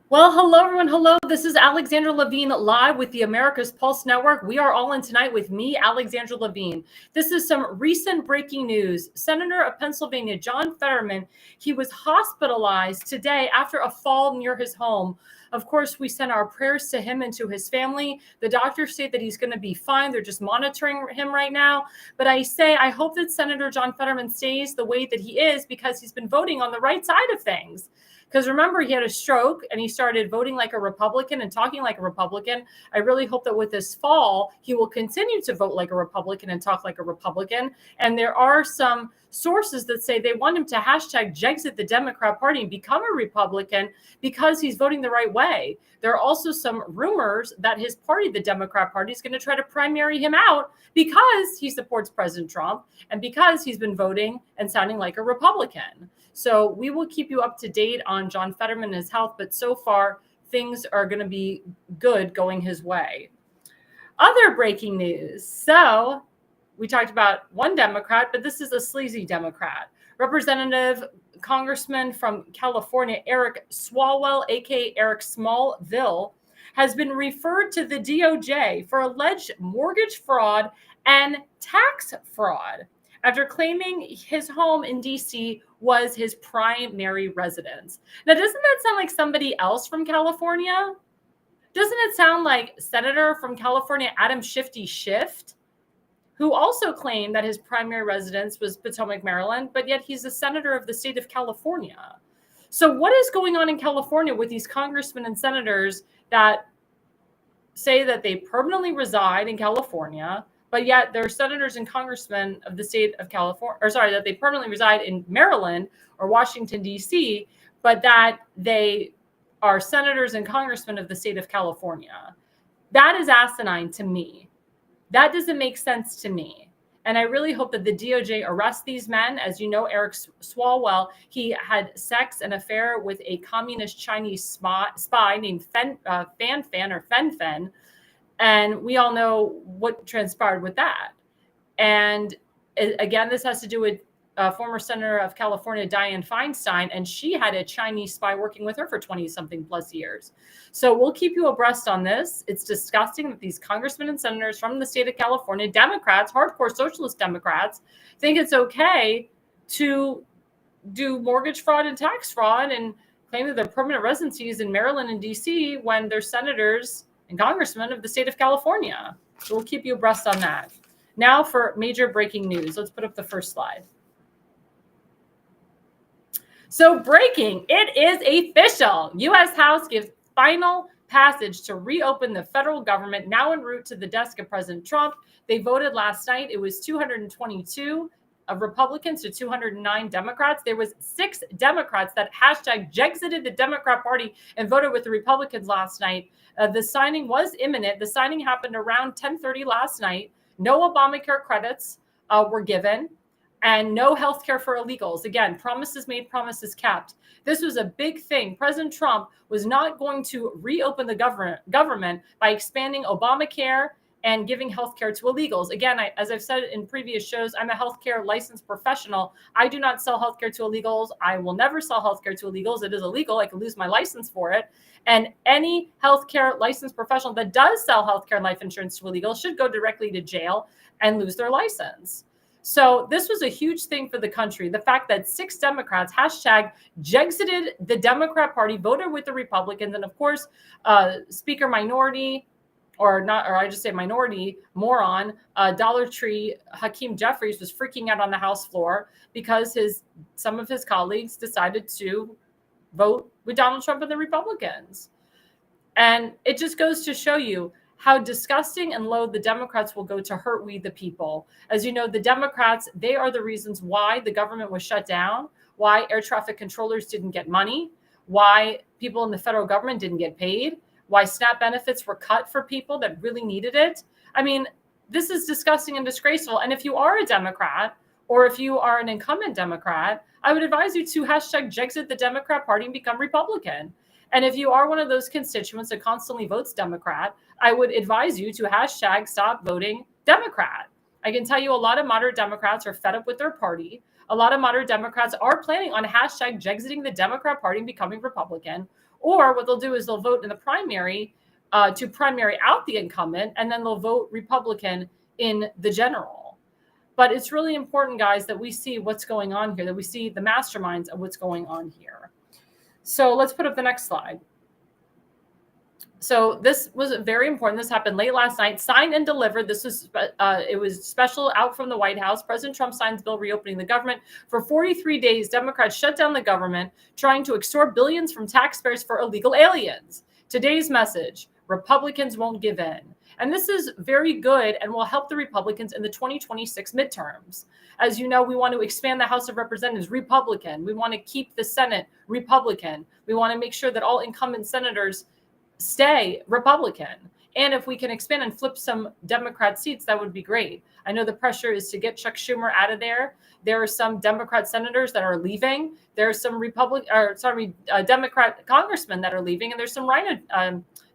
Well, hello, everyone. Hello. This is Alexandra Levine live with the America's Pulse Network. We are all in tonight with me, Alexandra Levine. This is some recent breaking news. Senator of Pennsylvania, John Fetterman, he was hospitalized today after a fall near his home. Of course, we send our prayers to him and to his family. The doctors say that he's going to be fine. They're just monitoring him right now. But I hope that Senator John Fetterman stays the way that he is because he's been voting on the right side of things. Because remember, he had a stroke and he started voting like a Republican and talking like a Republican. I really hope that with this fall, he will continue to vote like a Republican and talk like a Republican. And there are some sources that say they want him to hashtag Jexit the Democrat Party and become a Republican because he's voting the right way. There are also some rumors that his party, the Democrat Party, is going to try to primary him out because he supports President Trump and because he's been voting and sounding like a Republican. So we will keep you up to date on John Fetterman and his health, but so far things are going to be good going his way. Other breaking news. So we talked about one Democrat, but this is a sleazy Democrat. Representative Congressman from California, Eric Swalwell, aka Eric Smallville, has been referred to the DOJ for alleged mortgage fraud and tax fraud after claiming his home in DC was his primary residence. Now, doesn't that sound like somebody else from California? Doesn't it sound like Senator from California, Adam Shifty Schiff, who also claimed that his primary residence was Potomac, Maryland, but yet he's a senator of the state of California. So what is going on in California with these congressmen and senators that say that they permanently reside in California, but yet they're senators and congressmen of the state of California, that they permanently reside in Maryland or Washington, D.C., but that they are senators and congressmen of the state of California? That is asinine to me. That doesn't make sense to me. And I really hope that the DOJ arrests these men. As you know, Eric Swalwell, he had sex and affair with a communist Chinese spy named Fan Fen. And we all know what transpired with that. And again, this has to do with former Senator of California, Dianne Feinstein, and she had a Chinese spy working with her for 20-something plus years. So we'll keep you abreast on this. It's disgusting that these congressmen and senators from the state of California, Democrats, hardcore socialist Democrats, think it's okay to do mortgage fraud and tax fraud and claim that their permanent residencies in Maryland and DC when they're senators and congressmen of the state of California. So we'll keep you abreast on that. Now for major breaking news. Let's put up the first slide. So breaking, it is official. U.S. House gives final passage to reopen the federal government, now en route to the desk of President Trump. They voted last night. It was 222 of Republicans to 209 Democrats. There was 6 Democrats that hashtag Jexited the Democrat Party and voted with the Republicans last night. The signing was imminent. The signing happened around 10:30 last night. No Obamacare credits were given. And no health care for illegals. Again, promises made, promises kept. This was a big thing. President Trump was not going to reopen the government by expanding Obamacare and giving health care to illegals. Again, as I've said in previous shows, I'm a healthcare licensed professional. I do not sell healthcare to illegals. I will never sell healthcare to illegals. It is illegal. I could lose my license for it. And any healthcare licensed professional that does sell healthcare and life insurance to illegals should go directly to jail and lose their license. So this was a huge thing for the country. The fact that 6 Democrats hashtag Jexited the Democrat Party, voted with the Republicans, and of course, Speaker Minority, Minority moron, Dollar Tree Hakeem Jeffries was freaking out on the House floor because some of his colleagues decided to vote with Donald Trump and the Republicans. And it just goes to show you how disgusting and low the Democrats will go to hurt we the people. As you know, the Democrats, they are the reasons why the government was shut down, why air traffic controllers didn't get money, why people in the federal government didn't get paid, why SNAP benefits were cut for people that really needed it. I mean, this is disgusting and disgraceful. And if you are a Democrat or if you are an incumbent Democrat, I would advise you to hashtag Jexit the Democrat Party and become Republican. And if you are one of those constituents that constantly votes Democrat, I would advise you to hashtag stop voting Democrat. I can tell you a lot of moderate Democrats are fed up with their party. A lot of moderate Democrats are planning on hashtag Jexiting the Democrat Party and becoming Republican. Or what they'll do is they'll vote in the primary to primary out the incumbent, and then they'll vote Republican in the general. But it's really important, guys, that we see what's going on here, that we see the masterminds of what's going on here. So let's put up the next slide. So this was very important. This happened late last night. Signed and delivered. This was it was special out from the White House. President Trump signs bill reopening the government. For 43 days, Democrats shut down the government, trying to extort billions from taxpayers for illegal aliens. Today's message: Republicans won't give in. And this is very good and will help the Republicans in the 2026 midterms. As you know, we want to expand the House of Representatives Republican. We want to keep the Senate Republican. We want to make sure that all incumbent senators stay Republican. And if we can expand and flip some Democrat seats, that would be great. I know the pressure is to get Chuck Schumer out of there. There are some Democrat senators that are leaving. There are some Democrat congressmen that are leaving, and there's some Rhino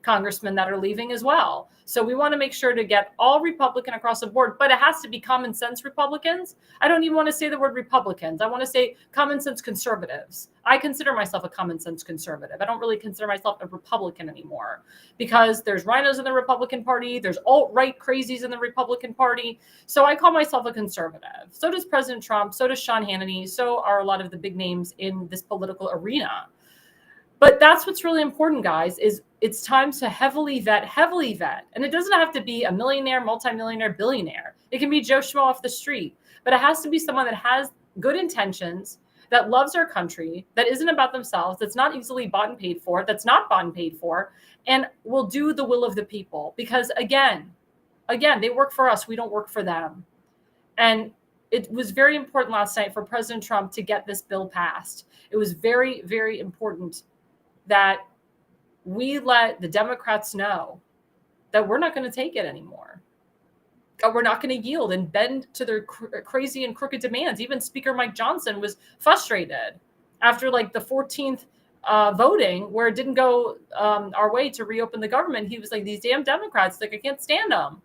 congressmen that are leaving as well. So we want to make sure to get all Republican across the board, but it has to be common sense Republicans. I don't even want to say the word Republicans. I want to say common sense conservatives. I consider myself a common sense conservative. I don't really consider myself a Republican anymore, because there's rhinos in the Republican Party. There's alt-right crazies in the Republican Party. So I call myself a conservative. So does President Trump. So does Sean Hannity. So are a lot of the big names in this political arena. But that's what's really important, guys, is it's time to heavily vet. And it doesn't have to be a millionaire, multimillionaire, billionaire. It can be Joe Schmo off the street. But it has to be someone that has good intentions, that loves our country, that isn't about themselves, that's not easily bought and paid for, that's not bought and paid for, and will do the will of the people. Because again, they work for us. We don't work for them. And it was very important last night for President Trump to get this bill passed. It was very, very important that we let the Democrats know that we're not going to take it anymore. That we're not going to yield and bend to their crazy and crooked demands. Even Speaker Mike Johnson was frustrated after like the 14th voting, where it didn't go our way to reopen the government. He was like, these damn Democrats, like, I can't stand them.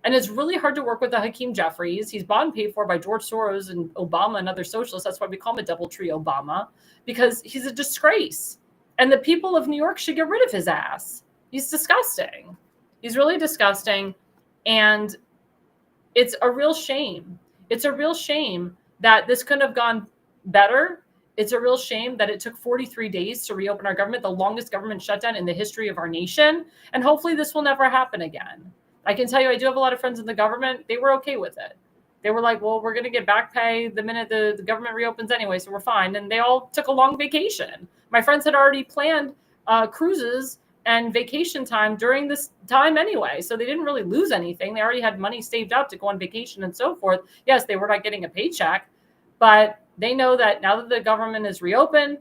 And it's really hard to work with the Hakeem Jeffries. He's bought and paid for by George Soros and Obama and other socialists. That's why we call him a DoubleTree Obama, because he's a disgrace. And the people of New York should get rid of his ass. He's disgusting. He's really disgusting. And it's a real shame. It's a real shame that this couldn't have gone better. It's a real shame that it took 43 days to reopen our government, the longest government shutdown in the history of our nation. And hopefully this will never happen again. I can tell you, I do have a lot of friends in the government. They were okay with it. They were like, well, we're going to get back pay the minute the government reopens anyway, so we're fine. And they all took a long vacation. My friends had already planned cruises and vacation time during this time anyway, so they didn't really lose anything. They already had money saved up to go on vacation and so forth. Yes, they were not getting a paycheck, but they know that now that the government is reopened,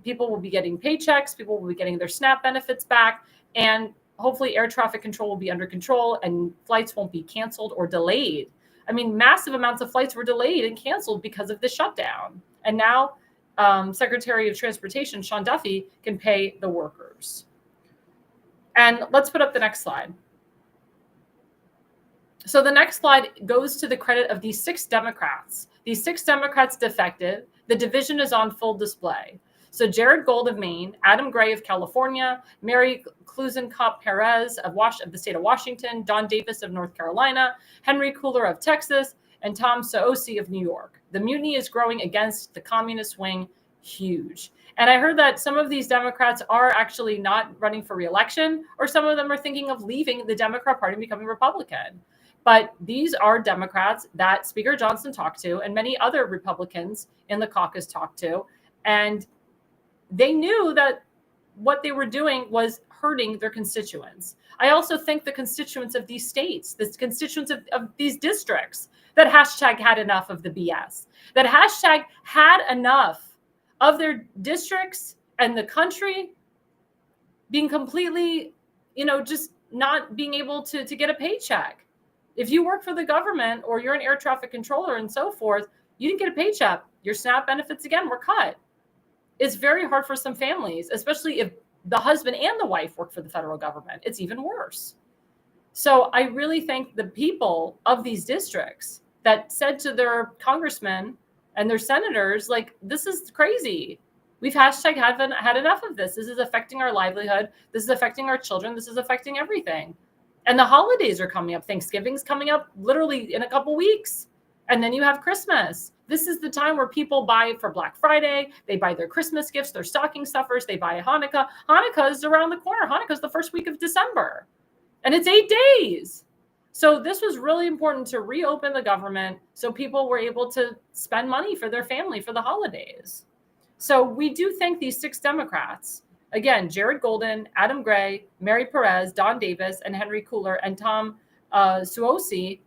people will be getting paychecks, people will be getting their SNAP benefits back, and hopefully air traffic control will be under control and flights won't be canceled or delayed. I mean, massive amounts of flights were delayed and canceled because of the shutdown. And now Secretary of Transportation Sean Duffy can pay the workers. And let's put up the next slide. So the next slide goes to the credit of these 6 Democrats. These 6 Democrats defected. The division is on full display. So Jared Gold of Maine, Adam Gray of California, Mary Klusenkopf Perez of the state of Washington, Don Davis of North Carolina, Henry Cooler of Texas, and Tom Suozzi of New York. The mutiny is growing against the communist wing huge. And I heard that some of these Democrats are actually not running for re-election, or some of them are thinking of leaving the Democrat Party and becoming Republican. But these are Democrats that Speaker Johnson talked to, and many other Republicans in the caucus talked to. And they knew that what they were doing was hurting their constituents. I also think the constituents of these states, the constituents of these districts, that hashtag had enough of the BS, that hashtag had enough of their districts and the country being completely, just not being able to get a paycheck. If you work for the government or you're an air traffic controller and so forth, you didn't get a paycheck. Your SNAP benefits, again, were cut. It's very hard for some families, especially if the husband and the wife work for the federal government. It's even worse. So I really thank the people of these districts that said to their congressmen and their senators, like, this is crazy. We've hashtag had enough of this. This is affecting our livelihood. This is affecting our children. This is affecting everything. And the holidays are coming up. Thanksgiving's coming up literally in a couple weeks. And then you have Christmas. This is the time where people buy for Black Friday. They buy their Christmas gifts, their stocking stuffers. They buy Hanukkah. Hanukkah is around the corner. Hanukkah is the first week of December. And it's 8 days. So this was really important to reopen the government so people were able to spend money for their family for the holidays. So we do thank these 6 Democrats. Again, Jared Golden, Adam Gray, Mary Perez, Don Davis, and Henry Cooler, and Tom Suozzi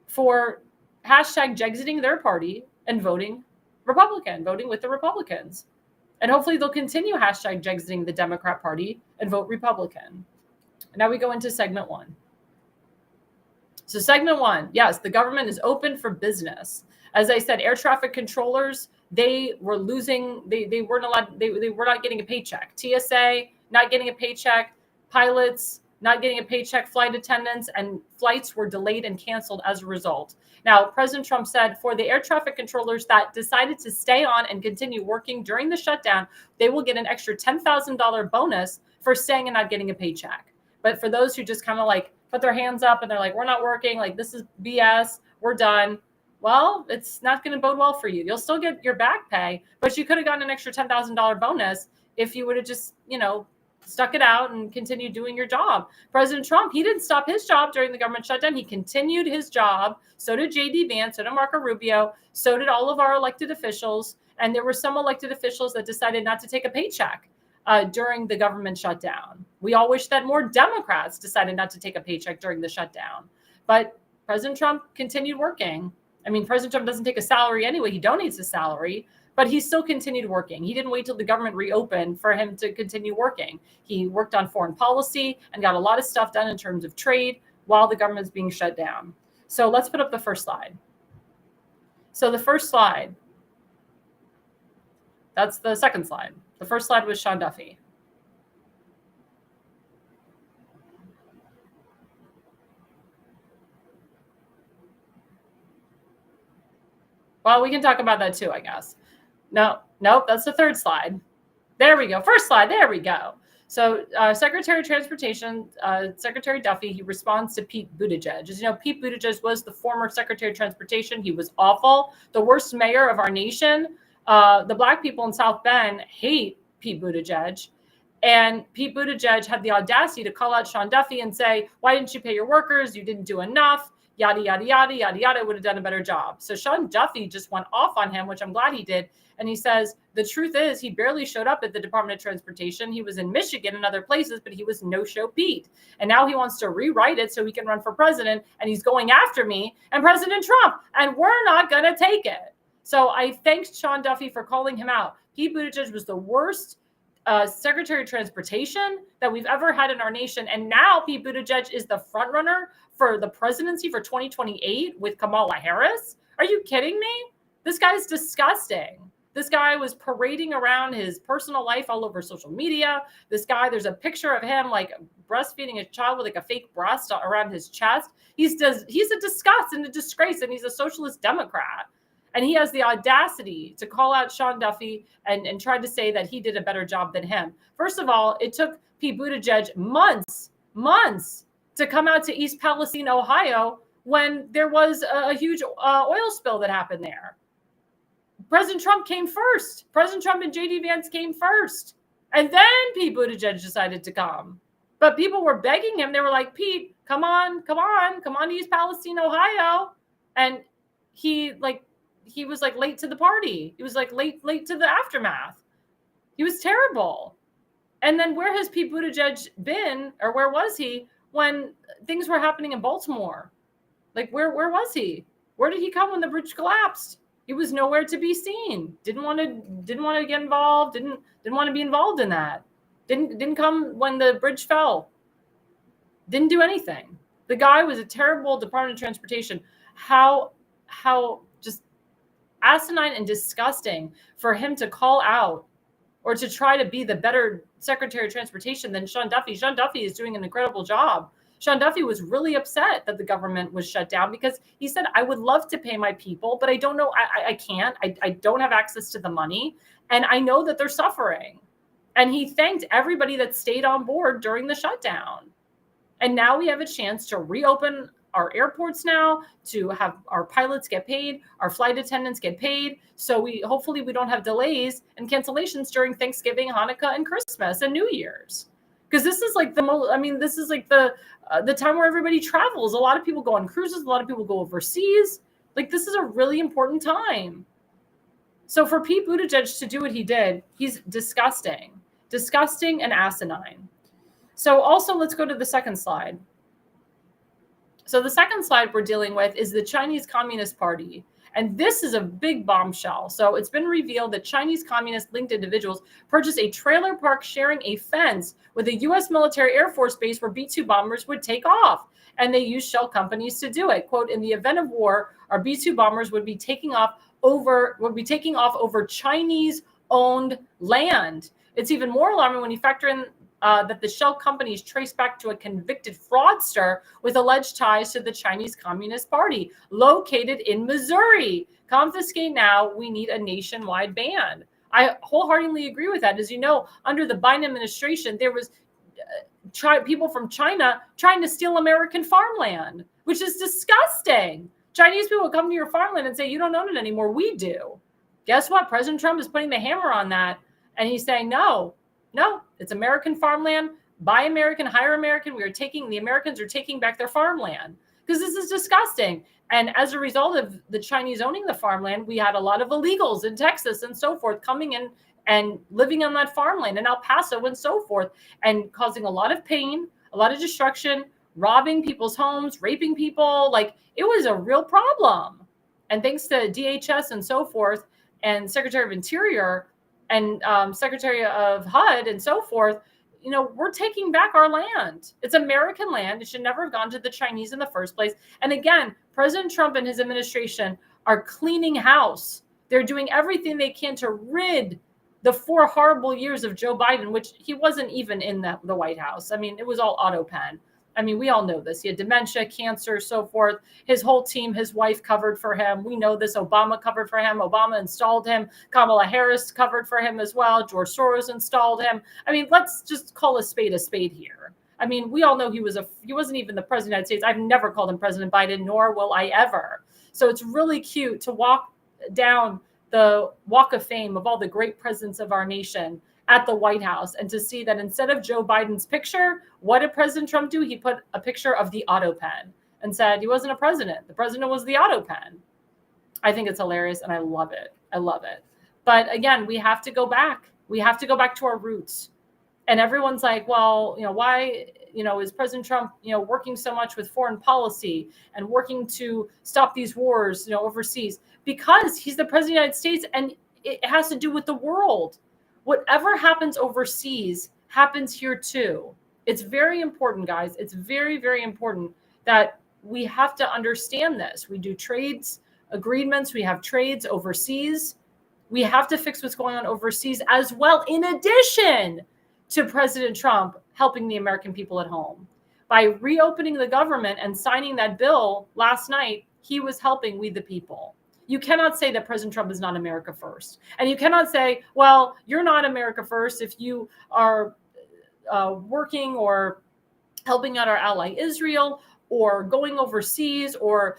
for hashtag Jexiting their party and voting Republican, voting with the Republicans. And hopefully they'll continue hashtag Jexiting the Democrat Party and vote Republican. Now we go into segment 1. So segment 1, yes, the government is open for business. As I said, air traffic controllers, they were losing, they weren't allowed, they were not getting a paycheck. TSA, not getting a paycheck. Pilots, not getting a paycheck. Flight attendants, and flights were delayed and canceled as a result. Now, President Trump said for the air traffic controllers that decided to stay on and continue working during the shutdown, they will get an extra $10,000 bonus for staying and not getting a paycheck. But for those who just kind of like put their hands up and they're like, we're not working, like this is BS, we're done. Well, it's not going to bode well for you. You'll still get your back pay, but you could have gotten an extra $10,000 bonus if you would have just, stuck it out and continued doing your job. President Trump, he didn't stop his job during the government shutdown. He continued his job. So did J.D. Vance, so did Marco Rubio, so did all of our elected officials. And there were some elected officials that decided not to take a paycheck during the government shutdown. We all wish that more Democrats decided not to take a paycheck during the shutdown. But President Trump continued working. I mean, President Trump doesn't take a salary anyway. He donates a salary, but he still continued working. He didn't wait till the government reopened for him to continue working. He worked on foreign policy and got a lot of stuff done in terms of trade while the government's being shut down. So let's put up the first slide. So the first slide, that's the second slide. The first slide was Sean Duffy. Well, we can talk about that too, I guess. Nope, that's the third slide. There we go. First slide, there we go. So Secretary of Transportation, Secretary Duffy, he responds to Pete Buttigieg. As you know, Pete Buttigieg was the former Secretary of Transportation. He was awful, the worst mayor of our nation. The Black people in South Bend hate Pete Buttigieg. And Pete Buttigieg had the audacity to call out Sean Duffy and say, why didn't you pay your workers? You didn't do enough. Yada, yada, yada, yada, yada, would have done a better job. So Sean Duffy just went off on him, which I'm glad he did. And he says, the truth is he barely showed up at the Department of Transportation. He was in Michigan and other places, but he was no-show Pete. And now he wants to rewrite it so he can run for president. And he's going after me and President Trump. And we're not going to take it. So I thanked Sean Duffy for calling him out. Pete Buttigieg was the worst Secretary of Transportation that we've ever had in our nation. And now Pete Buttigieg is the front runner for the presidency for 2028 with Kamala Harris. Are you kidding me? This guy's disgusting. This guy was parading around his personal life all over social media. This guy, there's a picture of him like breastfeeding a child with like a fake breast around his chest. He's a disgust and a disgrace, and he's a socialist Democrat. And he has the audacity to call out Sean Duffy and try to say that he did a better job than him. First of all, it took Pete Buttigieg months to come out to East Palestine, Ohio, when there was a huge oil spill that happened there. President Trump came first. President Trump and J.D. Vance came first. And then Pete Buttigieg decided to come. But people were begging him. They were like, Pete, come on to East Palestine, Ohio. And he was like late to the party. He was like late to the aftermath. He was terrible. And then where has Pete Buttigieg been, or where was he when things were happening in Baltimore? Like where was he? Where did he come when the bridge collapsed? He was nowhere to be seen. Didn't want to get involved. Didn't want to be involved in that. Didn't come when the bridge fell. Didn't do anything. The guy was a terrible Department of Transportation. How just asinine and disgusting for him to call out or to try to be the better Secretary of Transportation than Sean Duffy. Sean Duffy is doing an incredible job. Sean Duffy was really upset that the government was shut down because he said, I would love to pay my people, but I don't know. I can't. I don't have access to the money. And I know that they're suffering. And he thanked everybody that stayed on board during the shutdown. And now we have a chance to reopen our airports now, to have our pilots get paid, our flight attendants get paid. So hopefully we don't have delays and cancellations during Thanksgiving, Hanukkah, and Christmas and New Year's. Because this is like this is like the time where everybody travels. A lot of people go on cruises. A lot of people go overseas. Like, this is a really important time. So for Pete Buttigieg to do what he did, he's disgusting and asinine. So also, let's go to the second slide. So the second slide we're dealing with is the Chinese Communist Party. And this is a big bombshell. So it's been revealed that Chinese communist-linked individuals purchased a trailer park sharing a fence with a U.S. military Air Force base where B-2 bombers would take off. And they used shell companies to do it. Quote, in the event of war, our B-2 bombers would be taking off over Chinese-owned land. It's even more alarming when you factor in that the shell companies trace back to a convicted fraudster with alleged ties to the Chinese Communist Party located in Missouri. Confiscate now. We need a nationwide ban. I wholeheartedly agree with that. As you know, under the Biden administration, there was people from China trying to steal American farmland, which is disgusting. Chinese people come to your farmland and say, you don't own it anymore. We do. Guess what? President Trump is putting the hammer on that. And he's saying, no, it's American farmland. Buy American, hire American. The Americans are taking back their farmland because this is disgusting. And as a result of the Chinese owning the farmland, we had a lot of illegals in Texas and so forth coming in and living on that farmland in El Paso and so forth, and causing a lot of pain, a lot of destruction, robbing people's homes, raping people. Like, it was a real problem. And thanks to DHS and so forth, and Secretary of Interior and Secretary of HUD and so forth, we're taking back our land. It's American land. It should never have gone to the Chinese in the first place. And again, President Trump and his administration are cleaning house. They're doing everything they can to rid the 4 horrible years of Joe Biden, which he wasn't even in the White House. I mean, it was all auto pen. I mean, we all know this. He had dementia, cancer, so forth. His whole team, his wife covered for him. We know this. Obama covered for him. Obama installed him. Kamala Harris covered for him as well. George Soros installed him. I mean, let's just call a spade here. I mean, we all know he wasn't even the president of the United States. I've never called him President Biden, nor will I ever. So it's really cute to walk down the Walk of Fame of all the great presidents of our nation at the White House, and to see that instead of Joe Biden's picture, what did President Trump do? He put a picture of the auto pen and said he wasn't a president. The president was the auto pen. I think it's hilarious, and I love it. But again, we have to go back. We have to go back to our roots. And everyone's like, well, why, is President Trump, working so much with foreign policy and working to stop these wars, overseas? Because he's the president of the United States, and it has to do with the world. Whatever happens overseas happens here too. It's very important, guys. It's very, very important that we have to understand this. We do trades agreements. We have trades overseas. We have to fix what's going on overseas as well, in addition to President Trump helping the American people at home. By reopening the government and signing that bill last night, he was helping we the people. You cannot say that President Trump is not America first. And you cannot say, well, you're not America first if you are working or helping out our ally Israel, or going overseas, or,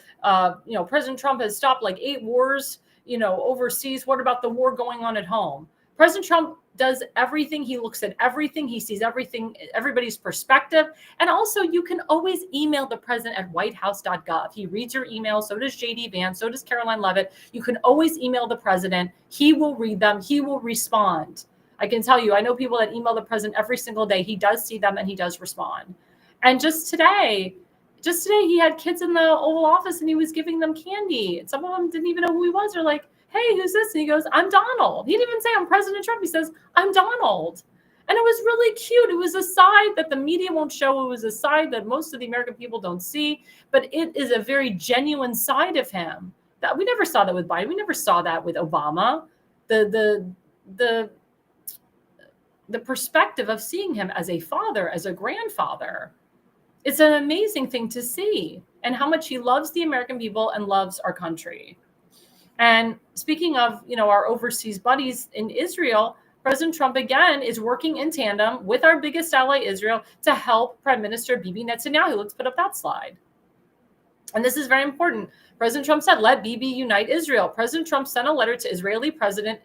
President Trump has stopped like 8 wars, overseas. What about the war going on at home? President Trump does everything. He looks at everything. He sees everything, everybody's perspective. And also, you can always email the president at whitehouse.gov. He reads your email. So does JD Vance. So does Caroline Leavitt. You can always email the president. He will read them. He will respond. I can tell you, I know people that email the president every single day. He does see them and he does respond. And just today, he had kids in the Oval Office and he was giving them candy. And some of them didn't even know who he was. They're like, hey, who's this? And he goes, I'm Donald. He didn't even say I'm President Trump. He says, I'm Donald. And it was really cute. It was a side that the media won't show. It was a side that most of the American people don't see. But it is a very genuine side of him. That we never saw that with Biden. We never saw that with Obama. The perspective of seeing him as a father, as a grandfather. It's an amazing thing to see. And how much he loves the American people and loves our country. And speaking of, our overseas buddies in Israel, President Trump, again, is working in tandem with our biggest ally, Israel, to help Prime Minister Bibi Netanyahu. Let's put up that slide. And this is very important. President Trump said, let Bibi unite Israel. President Trump sent a letter to Israeli President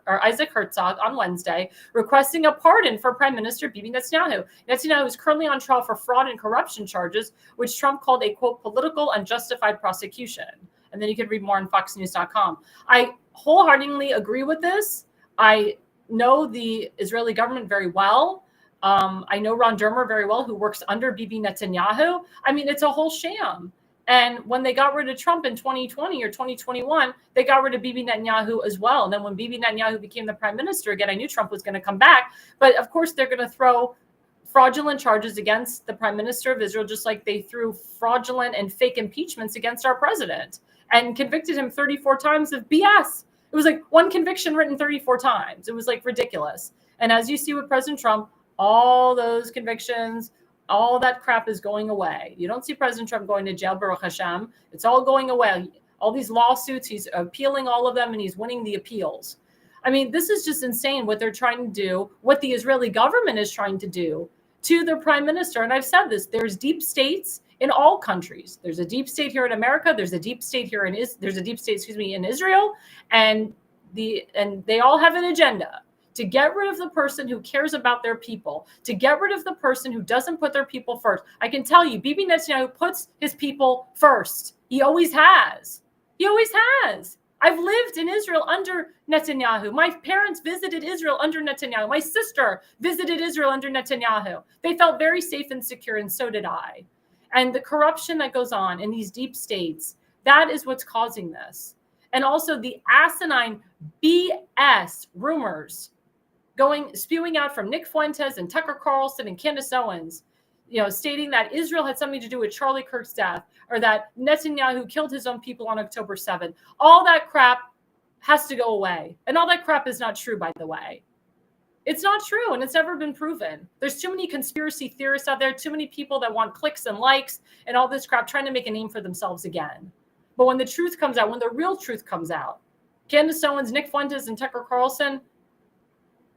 Isaac Herzog on Wednesday, requesting a pardon for Prime Minister Bibi Netanyahu. Netanyahu is currently on trial for fraud and corruption charges, which Trump called a, quote, political unjustified prosecution. And then you can read more on foxnews.com. I wholeheartedly agree with this. I know the Israeli government very well. I know Ron Dermer very well, who works under Bibi Netanyahu. I mean, it's a whole sham. And when they got rid of Trump in 2020 or 2021, they got rid of Bibi Netanyahu as well. And then when Bibi Netanyahu became the prime minister again, I knew Trump was going to come back. But of course, they're going to throw fraudulent charges against the prime minister of Israel, just like they threw fraudulent and fake impeachments against our president and convicted him 34 times of BS. It was like one conviction written 34 times. It was like ridiculous. And as you see with President Trump, all those convictions, all that crap is going away. You don't see President Trump going to jail, Baruch Hashem. It's all going away. All these lawsuits, he's appealing all of them, and he's winning the appeals. I mean, this is just insane what they're trying to do, what the Israeli government is trying to do to their prime minister. And I've said this, there's deep states in all countries. There's a deep state here in America. There's a deep state here in in Israel, and they all have an agenda to get rid of the person who cares about their people, to get rid of the person who doesn't put their people first. I can tell you, Bibi Netanyahu puts his people first. He always has. He always has. I've lived in Israel under Netanyahu. My parents visited Israel under Netanyahu. My sister visited Israel under Netanyahu. They felt very safe and secure, and so did I. And the corruption that goes on in these deep states, that is what's causing this. And also the asinine BS rumors spewing out from Nick Fuentes and Tucker Carlson and Candace Owens, stating that Israel had something to do with Charlie Kirk's death, or that Netanyahu killed his own people on October 7th. All that crap has to go away. And all that crap is not true, by the way. It's not true, and it's never been proven. There's too many conspiracy theorists out there, too many people that want clicks and likes and all this crap, trying to make a name for themselves again. But when the truth comes out, when the real truth comes out, Candace Owens, Nick Fuentes, and Tucker Carlson,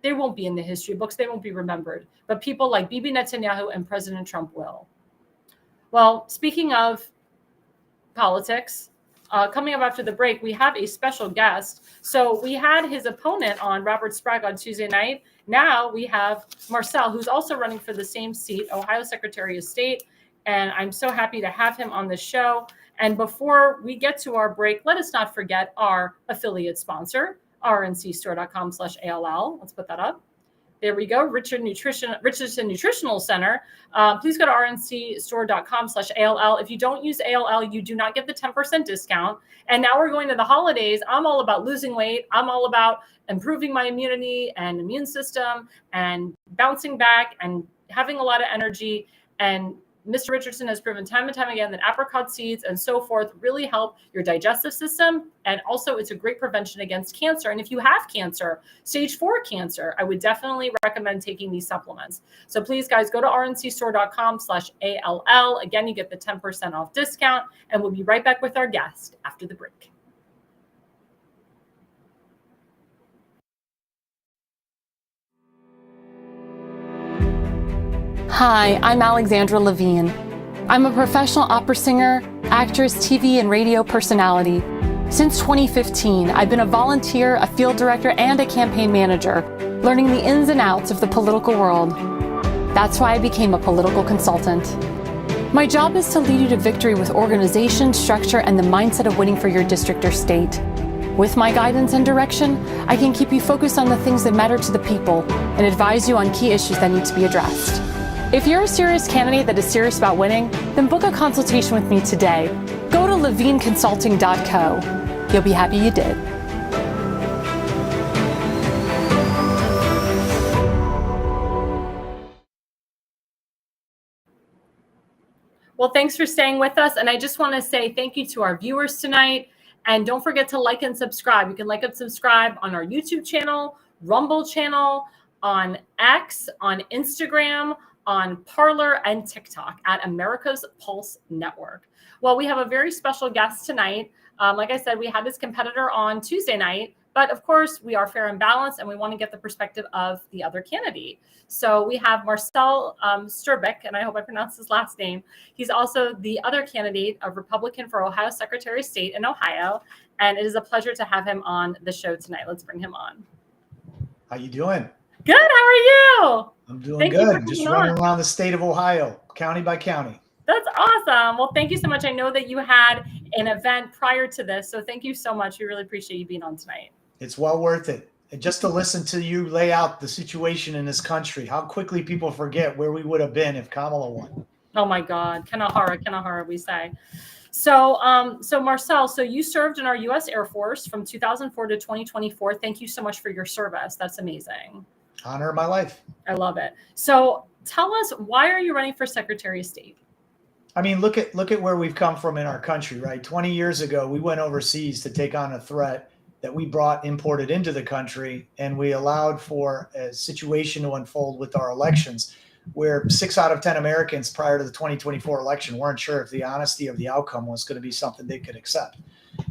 they won't be in the history books. They won't be remembered. But people like Bibi Netanyahu and President Trump will. Well, speaking of politics, coming up after the break, we have a special guest. So we had his opponent on, Robert Sprague, on Tuesday night. Now we have Marcell, who's also running for the same seat, Ohio Secretary of State. And I'm so happy to have him on the show. And before we get to our break, let us not forget our affiliate sponsor, rncstore.com/ALL. Let's put that up. There we go. Richardson Nutritional Center. Please go to rncstore.com/ALL. If you don't use ALL, you do not get the 10% discount. And now we're going to the holidays. I'm all about losing weight. I'm all about improving my immunity and immune system and bouncing back and having a lot of energy. And Mr. Richardson has proven time and time again that apricot seeds and so forth really help your digestive system. And also it's a great prevention against cancer. And if you have cancer, stage 4 cancer, I would definitely recommend taking these supplements. So please, guys, go to rncstore.com/ALL. Again, you get the 10% off discount, and we'll be right back with our guest after the break. Hi, I'm Alexandra Levine. I'm a professional opera singer, actress, TV, and radio personality. Since 2015, I've been a volunteer, a field director, and a campaign manager, learning the ins and outs of the political world. That's why I became a political consultant. My job is to lead you to victory with organization, structure, and the mindset of winning for your district or state. With my guidance and direction, I can keep you focused on the things that matter to the people and advise you on key issues that need to be addressed. If you're a serious candidate that is serious about winning, then book a consultation with me today. Go to levineconsulting.co. You'll be happy you did. Well, thanks for staying with us. And I just want to say thank you to our viewers tonight. And don't forget to like and subscribe. You can like and subscribe on our YouTube channel, Rumble channel, on X, on Instagram, on Parler and TikTok at America's Pulse Network. Well, we have a very special guest tonight. Like I said, we had this competitor on Tuesday night, but of course we are fair and balanced, and we want to get the perspective of the other candidate. So we have Marcell Strbich, and I hope I pronounced his last name. He's also the other candidate, a Republican for Ohio Secretary of State in Ohio, and it is a pleasure to have him on the show tonight. Let's bring him on. How you doing? Good. How are you? I'm doing good. Just running around the state of Ohio, county by county. That's awesome. Well, thank you so much. I know that you had an event prior to this, so thank you so much. We really appreciate you being on tonight. It's well worth it. And just to listen to you lay out the situation in this country, how quickly people forget where we would have been if Kamala won. Oh my God. Kanahara, we say. So Marcell, so you served in our U.S. Air Force from 2004 to 2024. Thank you so much for your service. That's amazing. Honor of my life. I love it. So tell us, why are you running for Secretary of State? I mean, look at where we've come from in our country, right? 20 years ago, we went overseas to take on a threat that we brought imported into the country, and we allowed for a situation to unfold with our elections where 6 out of 10 Americans prior to the 2024 election weren't sure if the honesty of the outcome was going to be something they could accept.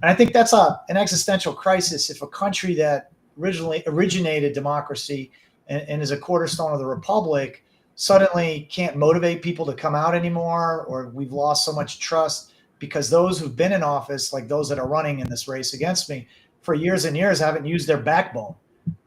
And I think that's an existential crisis if a country that originally originated democracy and is a cornerstone of the republic suddenly can't motivate people to come out anymore, or we've lost so much trust because those who've been in office, like those that are running in this race against me, for years and years haven't used their backbone.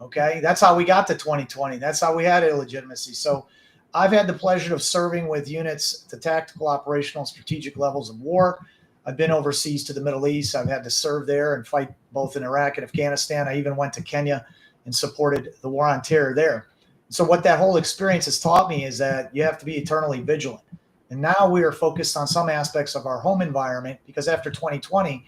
Okay. That's how we got to 2020. That's how we had illegitimacy. So I've had the pleasure of serving with units at the tactical, operational, strategic levels of war. I've been overseas to the Middle East. I've had to serve there and fight both in Iraq and Afghanistan. I even went to Kenya and supported the war on terror there. So what that whole experience has taught me is that you have to be eternally vigilant. And now we are focused on some aspects of our home environment because after 2020,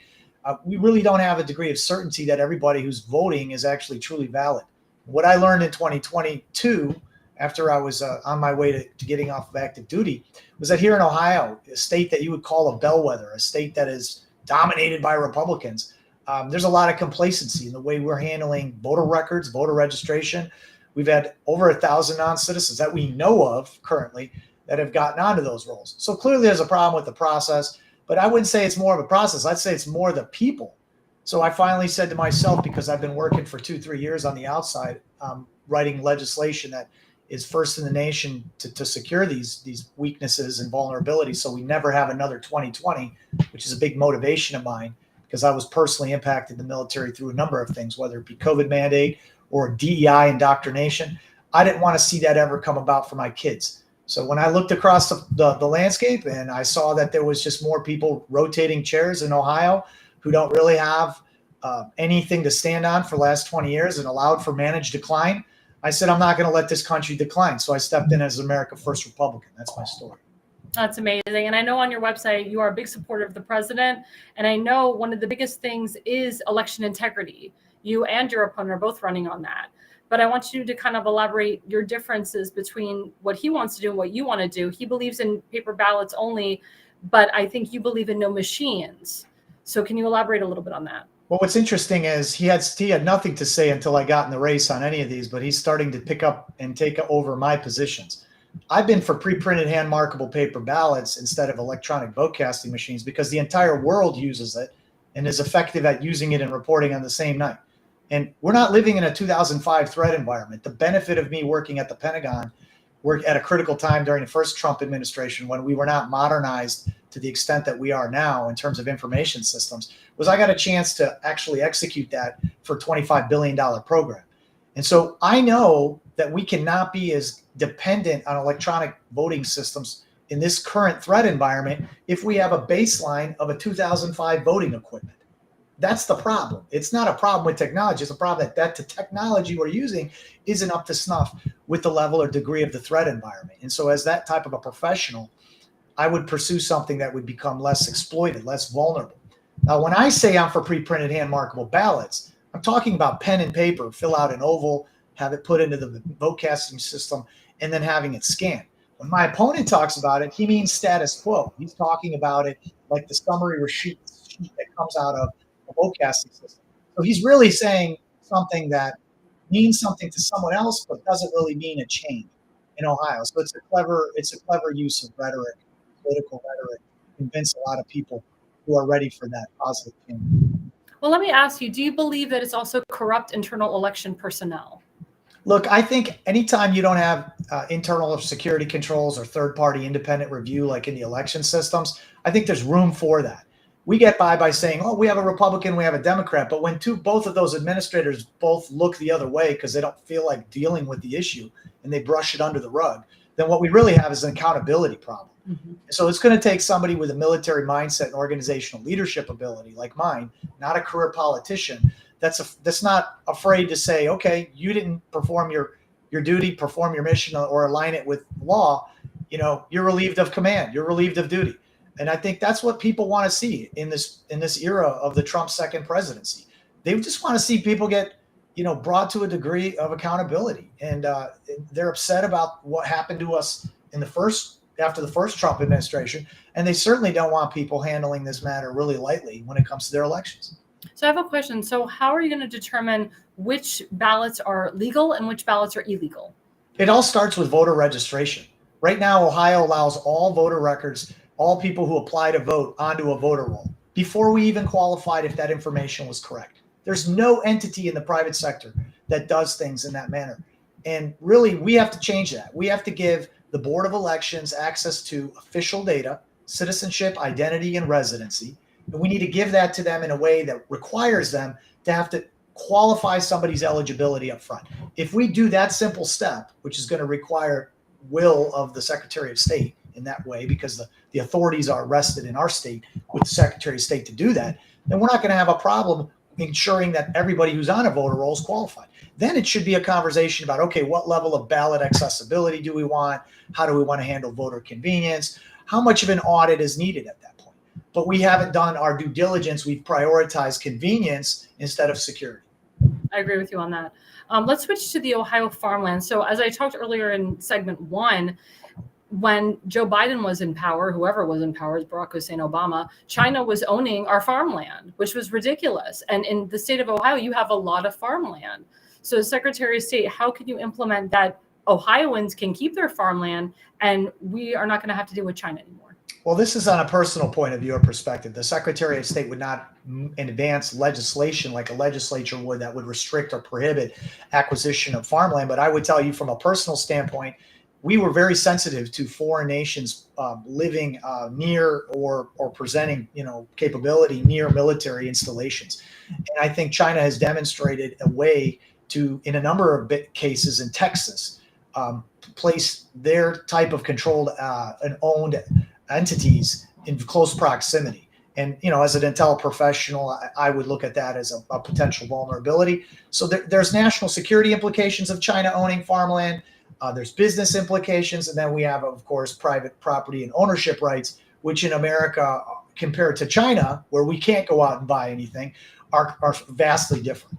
we really don't have a degree of certainty that everybody who's voting is actually truly valid. What I learned in 2022, after I was on my way to getting off of active duty, was that here in Ohio, a state that you would call a bellwether, a state that is dominated by Republicans, there's a lot of complacency in the way we're handling voter records, voter registration. We've had over 1,000 non-citizens that we know of currently that have gotten onto those roles. So clearly there's a problem with the process, but I wouldn't say it's more of a process. I'd say it's more the people. So I finally said to myself, because I've been working for 2-3 years on the outside, writing legislation that is first in the nation to secure these weaknesses and vulnerabilities so we never have another 2020, which is a big motivation of mine because I was personally impacted in the military through a number of things, whether it be COVID mandate or DEI indoctrination. I didn't want to see that ever come about for my kids. So when I looked across the landscape and I saw that there was just more people rotating chairs in Ohio who don't really have anything to stand on for the last 20 years and allowed for managed decline, I said, I'm not going to let this country decline. So I stepped in as America First Republican. That's my story. That's amazing. And I know on your website, you are a big supporter of the president. And I know one of the biggest things is election integrity. You and your opponent are both running on that. But I want you to kind of elaborate your differences between what he wants to do and what you want to do. He believes in paper ballots only, but I think you believe in no machines. So can you elaborate a little bit on that? Well, what's interesting is he had nothing to say until I got in the race on any of these, but he's starting to pick up and take over my positions. I've been for pre-printed hand markable paper ballots instead of electronic vote casting machines because the entire world uses it and is effective at using it and reporting on the same night. And we're not living in a 2005 threat environment. The benefit of me working at the Pentagon, work at a critical time during the first Trump administration when we were not modernized to the extent that we are now in terms of information systems, was I got a chance to actually execute that for a $25 billion program. And so I know that we cannot be as dependent on electronic voting systems in this current threat environment if we have a baseline of a 2005 voting equipment. That's the problem. It's not a problem with technology. It's a problem that the technology we're using isn't up to snuff with the level or degree of the threat environment. And so as that type of a professional, I would pursue something that would become less exploited, less vulnerable. Now, when I say I'm for pre-printed hand markable ballots, I'm talking about pen and paper, fill out an oval, have it put into the vote casting system, and then having it scanned. When my opponent talks about it, he means status quo. He's talking about it like the summary sheet that comes out of a vote casting system. So he's really saying something that means something to someone else, but doesn't really mean a change. in Ohio. So it's a clever use of rhetoric, political rhetoric, to convince a lot of people who are ready for that positive change. Well, let me ask you, do you believe that it's also corrupt internal election personnel? Look, I think anytime you don't have internal security controls or third-party independent review like in the election systems, I think there's room for that. We get by saying, oh, we have a Republican, we have a Democrat. But when both of those administrators both look the other way because they don't feel like dealing with the issue and they brush it under the rug, then what we really have is an accountability problem. Mm-hmm. So it's going to take somebody with a military mindset and organizational leadership ability like mine, not a career politician, that's not afraid to say, okay, you didn't perform your duty, perform your mission, or align it with law. You're relieved of command, you're relieved of duty. And I think that's what people want to see in this era of the Trump second presidency. They just want to see people get, brought to a degree of accountability. And they're upset about what happened to us after the first Trump administration. And they certainly don't want people handling this matter really lightly when it comes to their elections. So I have a question. So how are you going to determine which ballots are legal and which ballots are illegal? It all starts with voter registration. Right now, Ohio allows all voter records, all people who apply to vote, onto a voter roll before we even qualified if that information was correct. There's no entity in the private sector that does things in that manner. And really, we have to change that. We have to give the Board of Elections access to official data, citizenship, identity, and residency. And we need to give that to them in a way that requires them to have to qualify somebody's eligibility up front. If we do that simple step, which is going to require will of the Secretary of State in that way, because the authorities are vested in our state with the Secretary of State to do that, then we're not going to have a problem ensuring that everybody who's on a voter roll is qualified. Then it should be a conversation about, okay, what level of ballot accessibility do we want? How do we want to handle voter convenience? How much of an audit is needed at that point? But we haven't done our due diligence. We've prioritized convenience instead of security. I agree with you on that. Let's switch to the Ohio farmland. So as I talked earlier in segment 1, when Joe Biden was in power, whoever was in power, Barack Hussein Obama, China was owning our farmland, which was ridiculous. And in the state of Ohio, you have a lot of farmland. So Secretary of State, how can you implement that Ohioans can keep their farmland and we are not going to have to deal with China anymore? Well, this is on a personal point of view or perspective. The Secretary of State would not advance legislation like a legislature would that would restrict or prohibit acquisition of farmland. But I would tell you from a personal standpoint, we were very sensitive to foreign nations living near or presenting, capability near military installations. And I think China has demonstrated a way to, in a number of cases in Texas, place their type of controlled and owned entities in close proximity. And, as an intel professional, I would look at that as a potential vulnerability. So there's national security implications of China owning farmland. There's business implications. And then we have, of course, private property and ownership rights, which in America, compared to China, where we can't go out and buy anything, are vastly different.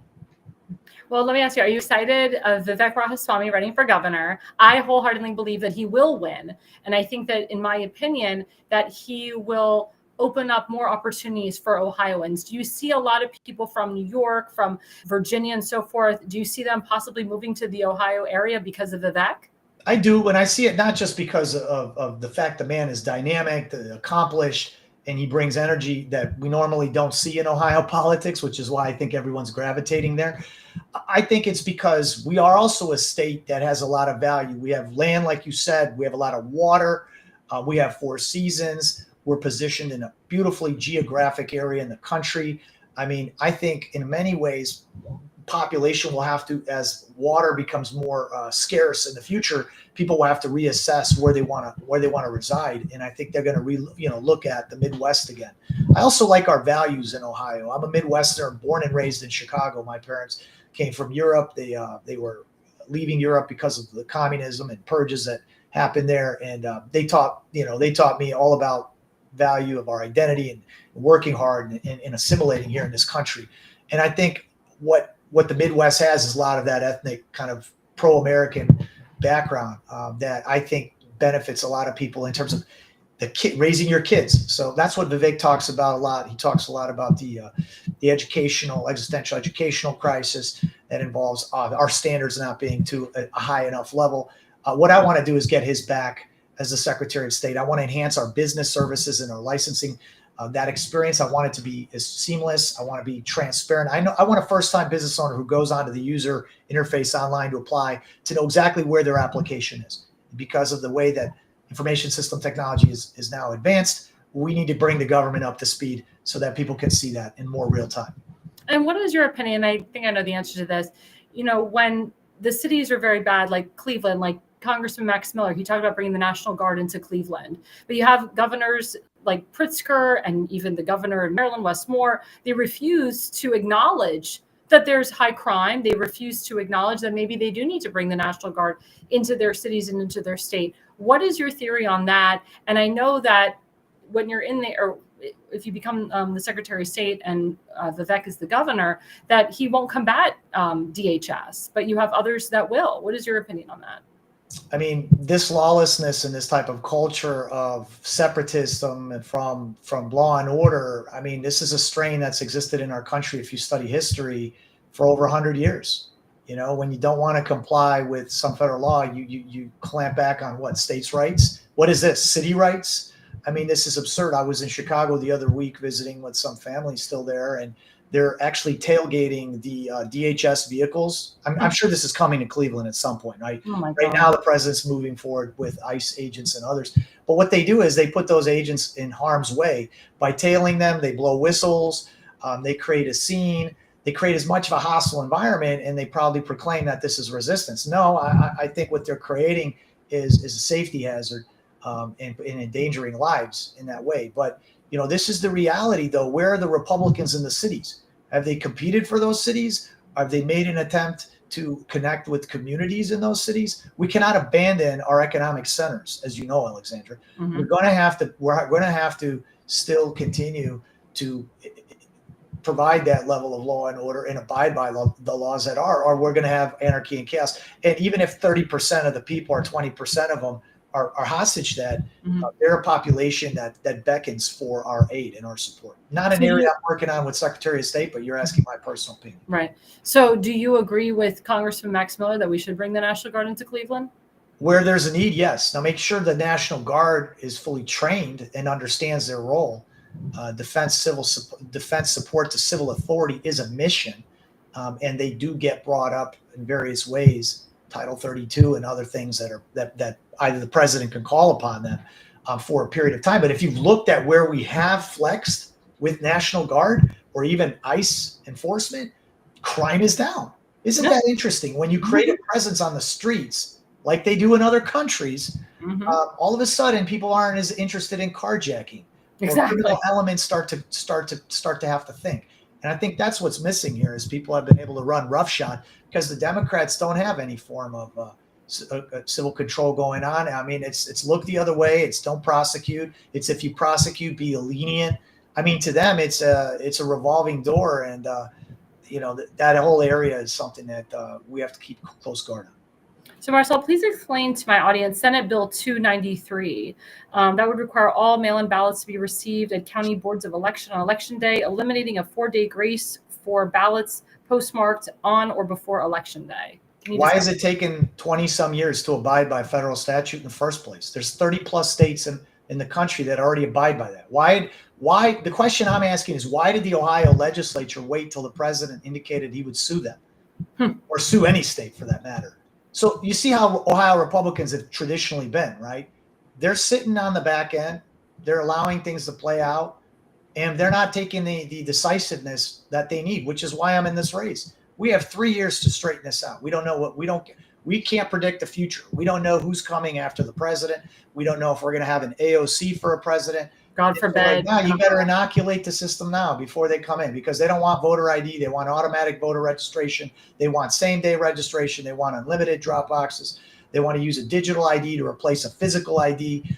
Well, let me ask you, are you excited of Vivek Ramaswamy running for governor? I wholeheartedly believe that he will win. And I think that, in my opinion, that he will open up more opportunities for Ohioans. Do you see a lot of people from New York, from Virginia and so forth? Do you see them possibly moving to the Ohio area because of Vivek? I do. And I see it not just because of the fact the man is dynamic, accomplished, and he brings energy that we normally don't see in Ohio politics, which is why I think everyone's gravitating there. I think it's because we are also a state that has a lot of value. We have land, like you said. We have a lot of water. We have 4 seasons. We're positioned in a beautifully geographic area in the country. I mean, I think in many ways, population will have to, as water becomes more scarce in the future, people will have to reassess where they want to reside. And I think they're going to look at the Midwest again. I also like our values in Ohio. I'm a Midwesterner, born and raised in Chicago. My parents came from Europe. They were leaving Europe because of the communism and purges that happened there. And they taught me all about value of our identity and working hard and assimilating here in this country. And I think what the Midwest has is a lot of that ethnic kind of pro-American background that I think benefits a lot of people in terms of raising your kids. So that's what Vivek talks about a lot. He talks a lot about the existential educational crisis that involves our standards not being to a high enough level. What I want to do is get his back as the Secretary of State. I want to enhance our business services and our licensing. That experience, I want it to be as seamless. I want to be transparent. I want a first-time business owner who goes onto the user interface online to apply to know exactly where their application is. Because of the way that information system technology is now advanced, we need to bring the government up to speed so that people can see that in more real time. And what is your opinion? I think I know the answer to this. When the cities are very bad, like Cleveland, like Congressman Max Miller, he talked about bringing the National Guard into Cleveland. But you have governors like Pritzker and even the governor of Maryland, Wes Moore, they refuse to acknowledge that there's high crime. They refuse to acknowledge that maybe they do need to bring the National Guard into their cities and into their state. What is your theory on that? And I know that when you're in there, or if you become the Secretary of State and Vivek is the governor, that he won't combat DHS, but you have others that will. What is your opinion on that? I mean, this lawlessness and this type of culture of separatism and from law and order, I mean, this is a strain that's existed in our country, if you study history, for over 100 years. When you don't want to comply with some federal law, you clamp back on what? States' rights? What is this? City rights? I mean, this is absurd. I was in Chicago the other week visiting with some families still there, and they're actually tailgating the DHS vehicles. I'm sure this is coming to Cleveland at some point, right? Oh my God. Right now, the president's moving forward with ICE agents and others. But what they do is they put those agents in harm's way by tailing them. They blow whistles. They create a scene. They create as much of a hostile environment, and they proudly proclaim that this is resistance. No, I think what they're creating is a safety hazard and endangering lives in that way. But this is the reality, though. Where are the Republicans in the cities? Have they competed for those cities? Have they made an attempt to connect with communities in those cities? We cannot abandon our economic centers, as you know, Alexandra. Mm-hmm. We're going to have to still continue to provide that level of law and order and abide by the laws that are, or we're going to have anarchy and chaos. And even if 30% of the people or 20% of them are hostage that, they're a population that beckons for our aid and our support. Not an area I'm working on with Secretary of State, but you're asking my personal opinion. Right. So do you agree with Congressman Max Miller that we should bring the National Guard into Cleveland? Where there's a need, yes. Now make sure the National Guard is fully trained and understands their role. Defense support to civil authority is a mission, and they do get brought up in various ways. Title 32 and other things that either the president can call upon them for a period of time. But if you've looked at where we have flexed with National Guard or even ICE enforcement, crime is down. Isn't that interesting? When you create a presence on the streets like they do in other countries, all of a sudden people aren't as interested in carjacking. Exactly. Criminal elements start to have to think. And I think that's what's missing here is people have been able to run roughshod because the Democrats don't have any form of civil control going on. I mean, it's look the other way. It's don't prosecute. It's if you prosecute, be lenient. I mean, to them, it's a revolving door. And, that whole area is something that we have to keep close guard on. So Marcell, please explain to my audience Senate Bill 293. That would require all mail-in ballots to be received at county boards of election on Election Day, eliminating a 4-day grace for ballots postmarked on or before Election Day. Why is it taking 20-some years to abide by federal statute in the first place? There's 30-plus states in the country that already abide by that. Why? The question I'm asking is, why did the Ohio legislature wait till the president indicated he would sue them or sue any state for that matter? So you see how Ohio Republicans have traditionally been, right? They're sitting on the back end. They're allowing things to play out, and they're not taking the decisiveness that they need, which is why I'm in this race. We have 3 years to straighten this out. We don't know we can't predict the future. We don't know who's coming after the president. We don't know if we're going to have an AOC for a president. God forbid. Now you better inoculate the system now before they come in, because they don't want voter ID. They want automatic voter registration. They want same-day registration. They want unlimited drop boxes. They want to use a digital ID to replace a physical ID.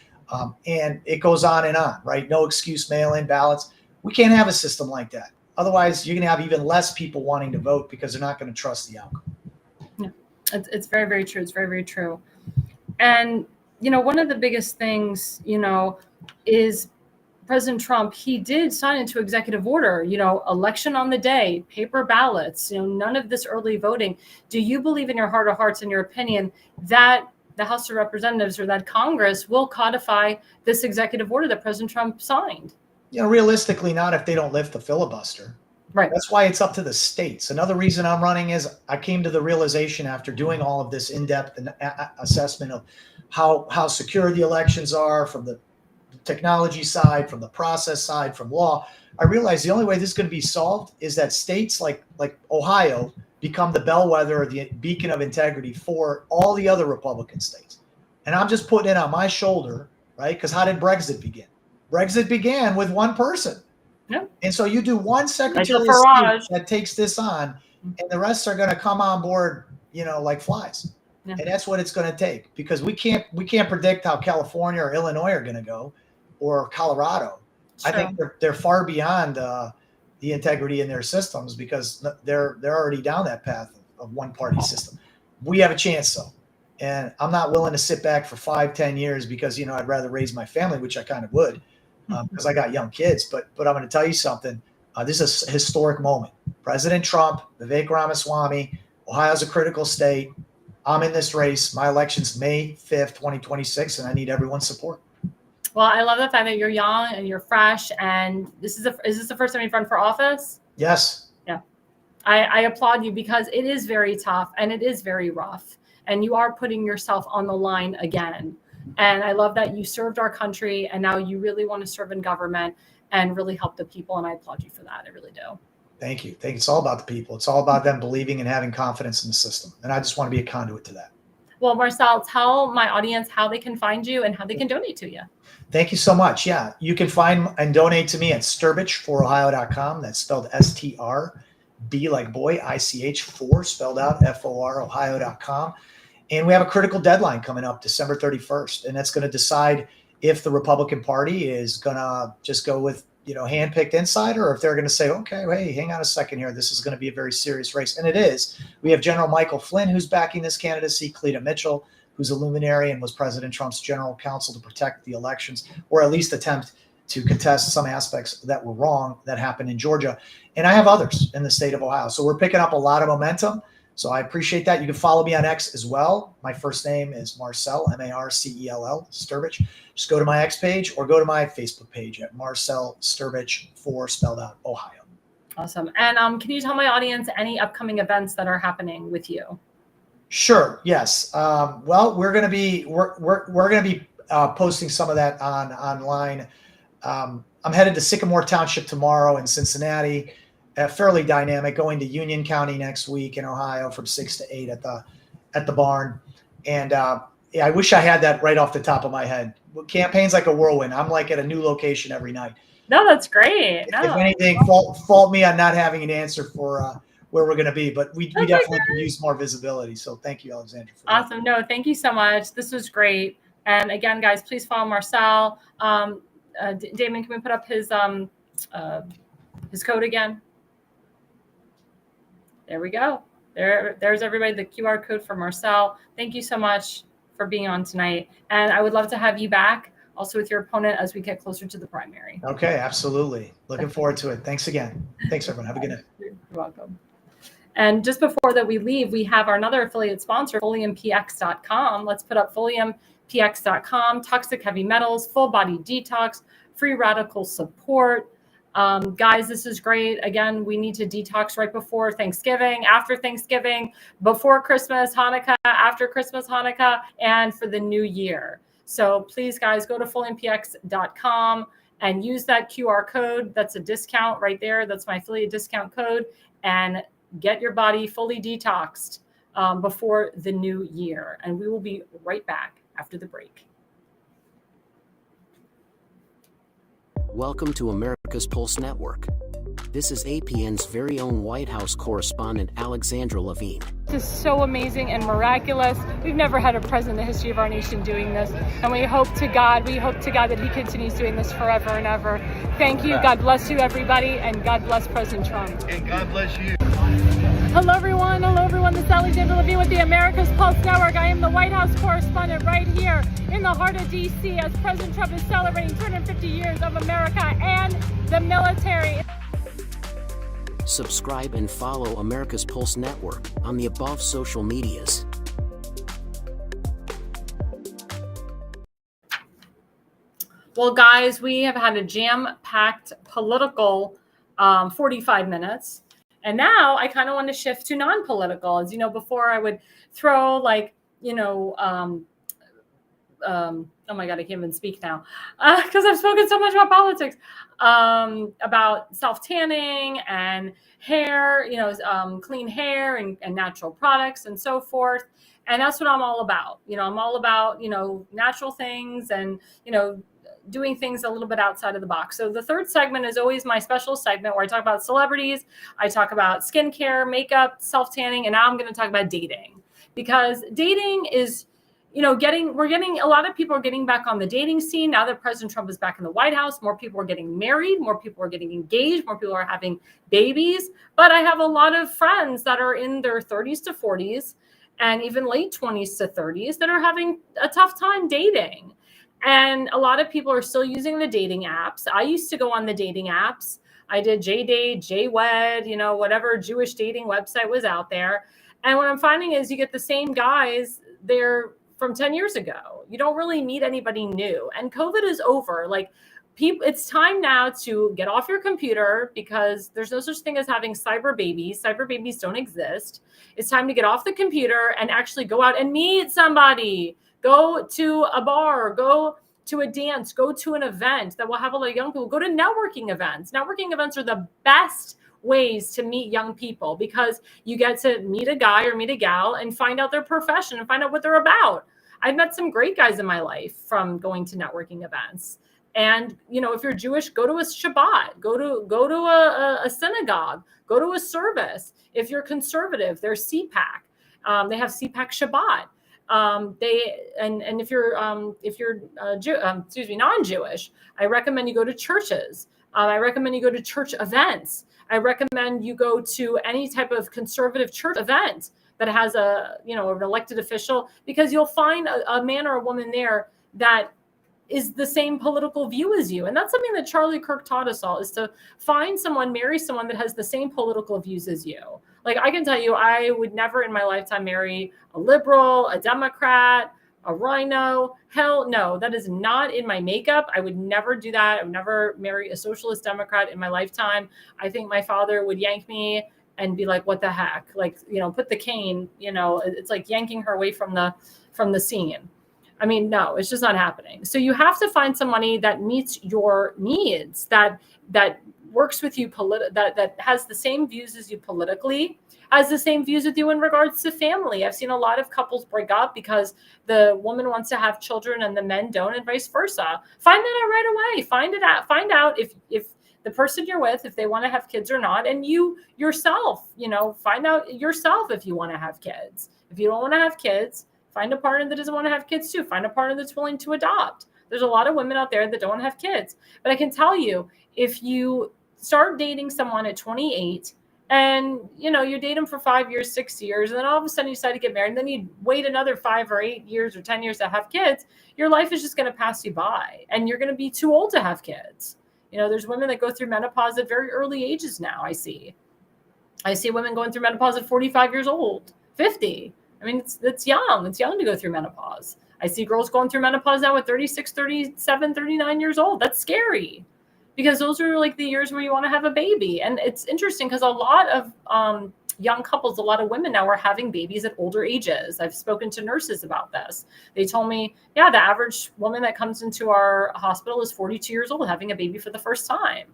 And it goes on, right? No excuse mail-in ballots. We can't have a system like that. Otherwise, you're going to have even less people wanting to vote because they're not going to trust the outcome. Yeah, it's very, very true. It's very, very true. And, one of the biggest things, is President Trump, he did sign into executive order, election on the day, paper ballots, none of this early voting. Do you believe in your heart of hearts, in your opinion, that the House of Representatives or that Congress will codify this executive order that President Trump signed. Realistically, not if they don't lift the filibuster. Right. That's why it's up to the states. Another reason I'm running is I came to the realization after doing all of this in-depth assessment of how secure the elections are from the technology side, from the process side, from law. I realized the only way this is going to be solved is that states like Ohio become the bellwether or the beacon of integrity for all the other Republican states. And I'm just putting it on my shoulder, right? Because how did Brexit begin? Brexit began with one person. Yeah. And so you do one secretary of state that takes this on, and the rest are going to come on board, like flies. Yeah. And that's what it's going to take, because we can't predict how California or Illinois are going to go, or Colorado. Sure. I think they're far beyond the integrity in their systems, because they're already down that path of one party system. We have a chance though. And I'm not willing to sit back for 5-10 years because, I'd rather raise my family, which I kind of would. Because I got young kids, but I'm going to tell you something. This is a historic moment. President Trump, Vivek Ramaswamy, Ohio's a critical state. I'm in this race. My election's May 5th, 2026, and I need everyone's support. Well, I love the fact that you're young and you're fresh. And is this the first time you've run for office? Yes. Yeah. I applaud you, because it is very tough and it is very rough. And you are putting yourself on the line again. And I love that you served our country, and now you really want to serve in government and really help the people. And I applaud you for that. I really do. Thank you. It's all about the people. It's all about them believing and having confidence in the system. And I just want to be a conduit to that. Well, Marcell, tell my audience how they can find you and how they can donate to you. Thank you so much. Yeah, you can find and donate to me at Strbich4Ohio.com. That's spelled STRB like boy, ICH 4 spelled out FOR Ohio.com. And we have a critical deadline coming up December 31st. And that's going to decide if the Republican Party is going to just go with, handpicked insider, or if they're going to say, okay, hey, hang on a second here. This is going to be a very serious race. And it is. We have General Michael Flynn, who's backing this candidacy, Cleta Mitchell, who's a luminary and was President Trump's general counsel to protect the elections, or at least attempt to contest some aspects that were wrong that happened in Georgia. And I have others in the state of Ohio. So we're picking up a lot of momentum. So I appreciate that. You can follow me on X as well. My first name is Marcell, Marcell, Strbich. Just go to my X page or go to my Facebook page at Marcell Strbich 4 spelled out Ohio. Awesome. And can you tell my audience any upcoming events that are happening with you? Sure. Yes. Well, we're going to be posting some of that online. I'm headed to Sycamore Township tomorrow in Cincinnati. Fairly dynamic, going to Union County next week in Ohio from 6 to 8 at the barn. And I wish I had that right off the top of my head. Campaign's like a whirlwind. I'm like at a new location every night. No, that's great. If anything, fault me on not having an answer for where we're going to be, but we definitely could use more visibility. So thank you, Alexandra. Awesome. No, thank you so much. This was great. And again, guys, please follow Marcell. Damon, can we put up his code again? There we go. There's everybody, the QR code for Marcell. Thank you so much for being on tonight. And I would love to have you back also with your opponent as we get closer to the primary. Okay, absolutely. Looking forward to it. Thanks again. Thanks, everyone. Have a good night. You're welcome. And just before that we leave, we have our another affiliate sponsor, FoliumPX.com. Let's put up FoliumPX.com, toxic heavy metals, full body detox, free radical support. Guys, this is great. Again, we need to detox right before Thanksgiving, after Thanksgiving, before Christmas, Hanukkah, after Christmas, Hanukkah, and for the new year. So please, guys, go to FoliumPX.com and use that QR code. That's a discount right there. That's my affiliate discount code. And get your body fully detoxed before the new year. And we will be right back after the break. Welcome to America's Pulse Network. This is APN's very own White House correspondent, Alexandra Levine. This is so amazing and miraculous. We've never had a president in the history of our nation doing this. And we hope to God that he continues doing this forever and ever. Thank you. God bless you, everybody. And God bless President Trump. And God bless you. Hello, everyone. This is Alexandra Levine with the America's Pulse Network. I am the White House correspondent right here in the heart of D.C. as President Trump is celebrating 250 years of America and the military. Subscribe and follow America's Pulse Network on the above social medias. Well, guys, we have had a jam-packed political 45 minutes. And now I kind of want to shift to non-political. As you know, before I would throw like, oh my God, I can't even speak now because I've spoken so much about politics, about self-tanning and hair, clean hair and natural products and so forth. And that's what I'm all about. I'm all about, natural things and, doing things a little bit outside of the box. So the third segment is always my special segment where I talk about celebrities. I talk about skincare, makeup, self-tanning, and now I'm going to talk about dating, because dating is, a lot of people are getting back on the dating scene now that President Trump is back in the White House. More people are getting married, more people are getting engaged, more people are having babies. But I have a lot of friends that are in their 30s to 40s and even late 20s to 30s that are having a tough time dating. And a lot of people are still using the dating apps. I used to go on the dating apps. I did JDate, JWed, whatever Jewish dating website was out there. And what I'm finding is you get the same guys there from 10 years ago. You don't really meet anybody new. And COVID is over. Like, it's time now to get off your computer, because there's no such thing as having cyber babies. Cyber babies don't exist. It's time to get off the computer and actually go out and meet somebody. Go to a bar, go to a dance, go to an event that will have a lot of young people. Go to networking events. Networking events are the best ways to meet young people, because you get to meet a guy or meet a gal and find out their profession and find out what they're about. I've met some great guys in my life from going to networking events. And, if you're Jewish, go to a Shabbat, go to a synagogue, go to a service. If you're conservative, there's CPAC. They have CPAC Shabbat. If you're non-Jewish, I recommend you go to churches. I recommend you go to church events. I recommend you go to any type of conservative church event that has an elected official, because you'll find a man or a woman there that is the same political view as you. And that's something that Charlie Kirk taught us all, is to find someone, marry someone that has the same political views as you. Like, I can tell you, I would never in my lifetime marry a liberal, a Democrat, a rhino. Hell no, that is not in my makeup. I would never do that. I would never marry a socialist Democrat in my lifetime. I think my father would yank me and be like, what the heck? Like, put the cane, it's like yanking her away from the scene. I mean, no, it's just not happening. So you have to find somebody that meets your needs, that works with you, that has the same views as you politically, has the same views with you in regards to family. I've seen a lot of couples break up because the woman wants to have children and the men don't, and vice versa. Find that out right away. Find out if the person you're with, if they want to have kids or not, and you yourself, find out yourself if you want to have kids. If you don't want to have kids, find a partner that doesn't want to have kids too. Find a partner that's willing to adopt. There's a lot of women out there that don't want to have kids. But I can tell you, if you start dating someone at 28 and, you date them for 5 years, 6 years, and then all of a sudden you decide to get married, and then you wait another 5 or 8 years or 10 years to have kids, your life is just going to pass you by, and you're going to be too old to have kids. There's women that go through menopause at very early ages now. I see women going through menopause at 45 years old, 50. I mean, it's young. It's young to go through menopause. I see girls going through menopause now at 36, 37, 39 years old. That's scary, because those are like the years where you want to have a baby. And it's interesting because a lot of young couples, a lot of women now are having babies at older ages. I've spoken to nurses about this. They told me, yeah, the average woman that comes into our hospital is 42 years old having a baby for the first time.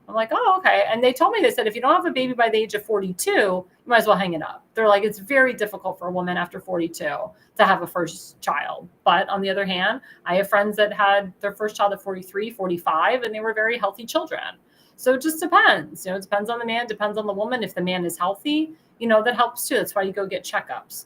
I'm like, oh, okay. And they told me, they said, if you don't have a baby by the age of 42, you might as well hang it up. They're like, it's very difficult for a woman after 42 to have a first child. But on the other hand, I have friends that had their first child at 43, 45, and they were very healthy children. So it just depends. It depends on the man, depends on the woman. If the man is healthy, that helps too. That's why you go get checkups.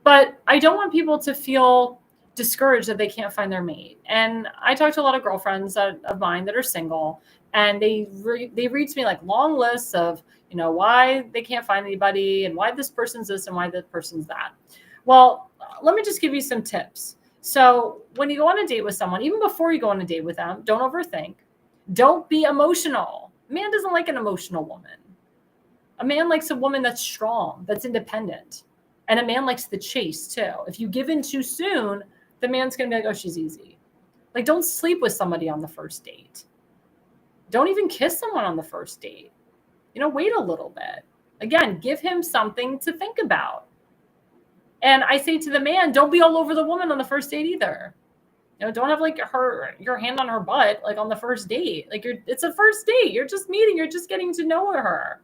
But I don't want people to feel discouraged that they can't find their mate. And I talk to a lot of girlfriends of mine that are single, and they read to me like long lists of, why they can't find anybody and why this person's this and why this person's that. Well, let me just give you some tips. So when you go on a date with someone, even before you go on a date with them, don't overthink. Don't be emotional. A man doesn't like an emotional woman. A man likes a woman that's strong, that's independent. And a man likes the chase too. If you give in too soon, the man's going to be like, oh, she's easy. Like, don't sleep with somebody on the first date. Don't even kiss someone on the first date. Wait a little bit. Again, give him something to think about. And I say to the man, don't be all over the woman on the first date either. Don't have like your hand on her butt, like on the first date. Like it's a first date. You're just meeting. You're just getting to know her.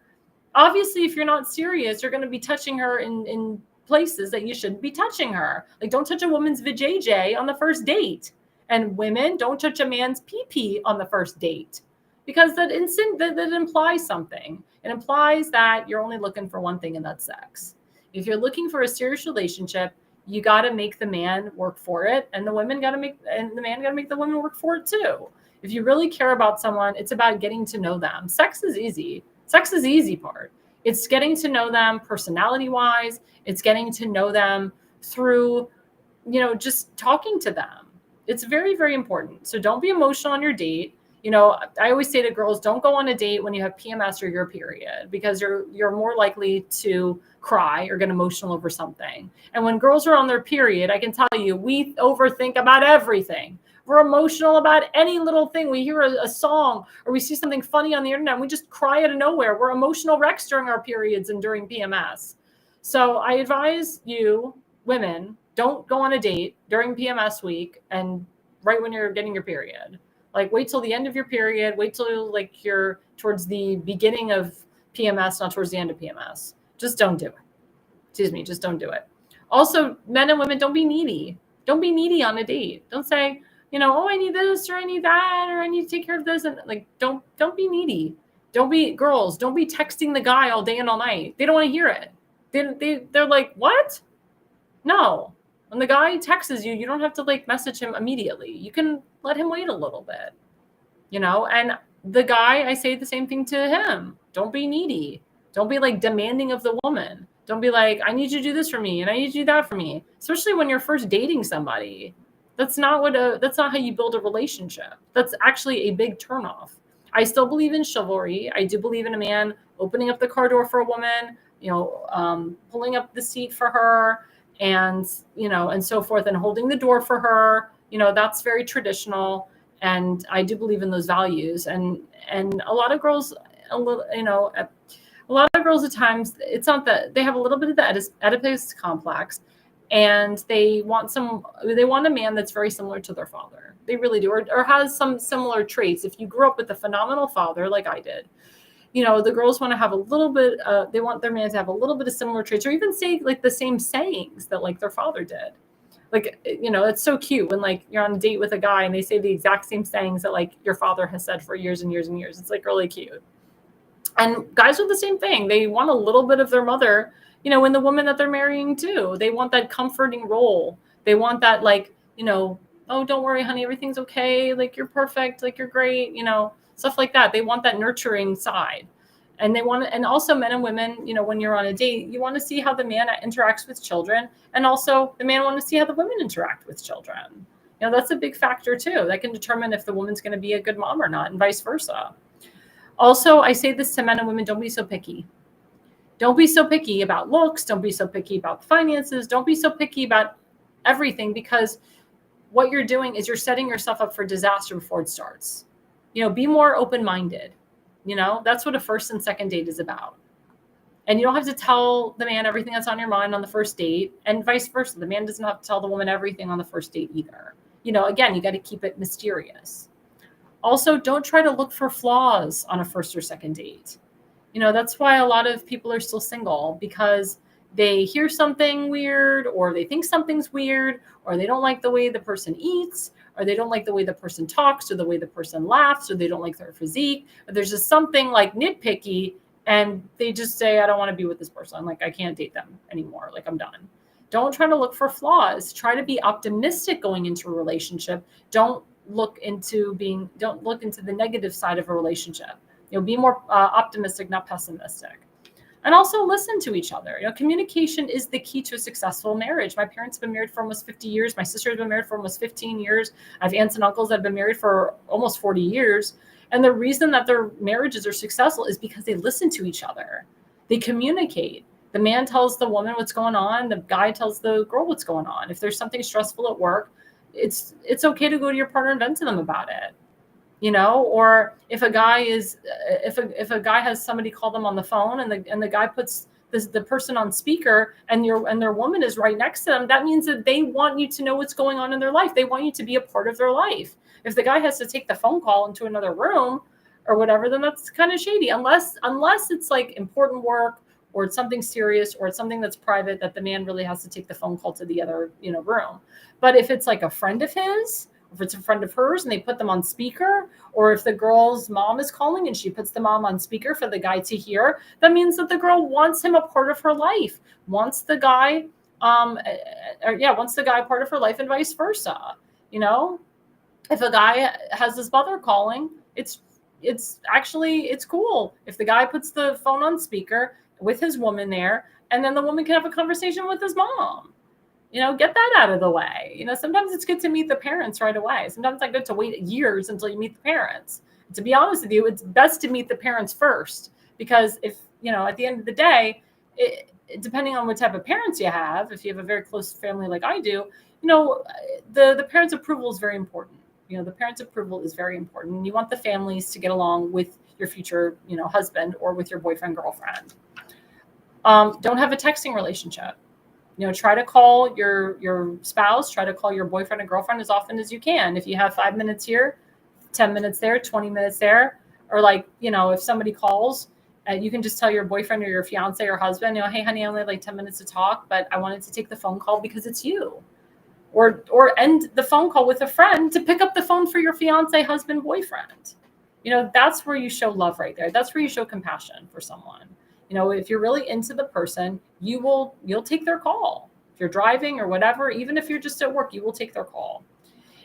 Obviously, if you're not serious, you're going to be touching her in places that you shouldn't be touching her. Like, don't touch a woman's vajayjay on the first date. And women, don't touch a man's pee-pee on the first date, because that implies something. It implies that you're only looking for one thing, and that's sex. If you're looking for a serious relationship, you got to make the man work for it, and the man got to make the woman work for it too. If you really care about someone, it's about getting to know them. Sex is easy. Sex is the easy part. It's getting to know them personality-wise. It's getting to know them through, just talking to them. It's very, very important. So don't be emotional on your date. I always say to girls, don't go on a date when you have PMS or your period, because you're more likely to cry or get emotional over something. And when girls are on their period, I can tell you, we overthink about everything. We're emotional about any little thing. We hear a song or we see something funny on the internet and we just cry out of nowhere. We're emotional wrecks during our periods and during PMS. So I advise you, women, don't go on a date during PMS week and right when you're getting your period. Like, wait till the end of your period. Wait till like you're towards the beginning of PMS, not towards the end of PMS. Just don't do it. Excuse me, just don't do it. Also, men and women, don't be needy. Don't be needy on a date. Don't say, oh, I need this or I need that or I need to take care of this. And like, don't be needy. Don't be texting the guy all day and all night. They don't want to hear it. They're like, what? No. When the guy texts you, you don't have to like message him immediately. You can let him wait a little bit, and the guy, I say the same thing to him. Don't be needy. Don't be like demanding of the woman. Don't be like, I need you to do this for me and I need you to do that for me. Especially when you're first dating somebody. That's not how you build a relationship. That's actually a big turnoff. I still believe in chivalry. I do believe in a man opening up the car door for a woman, pulling up the seat for her, and and so forth, and holding the door for her. That's very traditional, and I do believe in those values. And a lot of girls, a lot of girls at times, it's not that they have a little bit of the Oedipus complex, and they want a man that's very similar to their father. They really do, or has some similar traits. If you grew up with a phenomenal father like I did, the girls want to have a little bit, they want their man to have a little bit of similar traits, or even say like the same sayings that like their father did. Like, it's so cute when like you're on a date with a guy and they say the exact same sayings that like your father has said for years and years and years. It's like really cute. And guys are the same thing. They want a little bit of their mother, in the woman that they're marrying too. They want that comforting role. They want that like, oh, don't worry, honey, everything's okay. Like, you're perfect. Like, you're great, stuff like that. They want that nurturing side. And and also men and women, when you're on a date, you want to see how the man interacts with children. And also the man want to see how the women interact with children. That's a big factor too. That can determine if the woman's going to be a good mom or not, and vice versa. Also, I say this to men and women, don't be so picky. Don't be so picky about looks. Don't be so picky about finances. Don't be so picky about everything, what you're doing is you're setting yourself up for disaster before it starts. Be more open-minded. That's what a first and second date is about. And you don't have to tell the man everything that's on your mind on the first date, and vice versa. The man doesn't have to tell the woman everything on the first date either. Again, you got to keep it mysterious. Also, don't try to look for flaws on a first or second date. That's why a lot of people are still single, because they hear something weird, or they think something's weird, or they don't like the way the person eats, or they don't like the way the person talks, or the way the person laughs, or they don't like their physique, or there's just something like nitpicky, and they just say, I don't want to be with this person. Like, I can't date them anymore. Like, I'm done. Don't try to look for flaws. Try to be optimistic going into a relationship. Don't look into the negative side of a relationship. Be more optimistic, not pessimistic. And also listen to each other. Communication is the key to a successful marriage. My parents have been married for almost 50 years. My sister has been married for almost 15 years. I have aunts and uncles that have been married for almost 40 years. And the reason that their marriages are successful is because they listen to each other. They communicate. The man tells the woman what's going on. The guy tells the girl what's going on. If there's something stressful at work, it's okay to go to your partner and vent to them about it. Or if a guy if a guy has somebody call them on the phone and the guy puts the person on speaker and their woman is right next to them, that means that they want you to know what's going on in their life. They want you to be a part of their life. If the guy has to take the phone call into another room or whatever, then that's kind of shady, unless it's like important work, or it's something serious, or it's something that's private that the man really has to take the phone call to the other, room. But if it's like a friend of his, if it's a friend of hers and they put them on speaker, or if the girl's mom is calling and she puts the mom on speaker for the guy to hear, that means that the girl wants him a part of her life, wants the guy part of her life, and vice versa. If a guy has his mother calling, it's cool if the guy puts the phone on speaker with his woman there, and then the woman can have a conversation with his mom. Get that out of the way. Sometimes it's good to meet the parents right away. Sometimes it's not good to wait years until you meet the parents. To be honest with you, it's best to meet the parents first, because if, at the end of the day, depending on what type of parents you have, if you have a very close family like I do, the parents' approval is very important. The parents' approval is very important. You want the families to get along with your future, husband, or with your boyfriend, girlfriend. Don't have a texting relationship. Try to call your spouse, try to call your boyfriend and girlfriend as often as you can. If you have 5 minutes here, 10 minutes there, 20 minutes there, or if somebody calls, you can just tell your boyfriend or your fiance or husband, hey, honey, I only have like 10 minutes to talk, but I wanted to take the phone call because it's you. Or end the phone call with a friend to pick up the phone for your fiance, husband, boyfriend. That's where you show love right there. That's where you show compassion for someone. If you're really into the person, you'll take their call. If you're driving or whatever, even if you're just at work, you will take their call.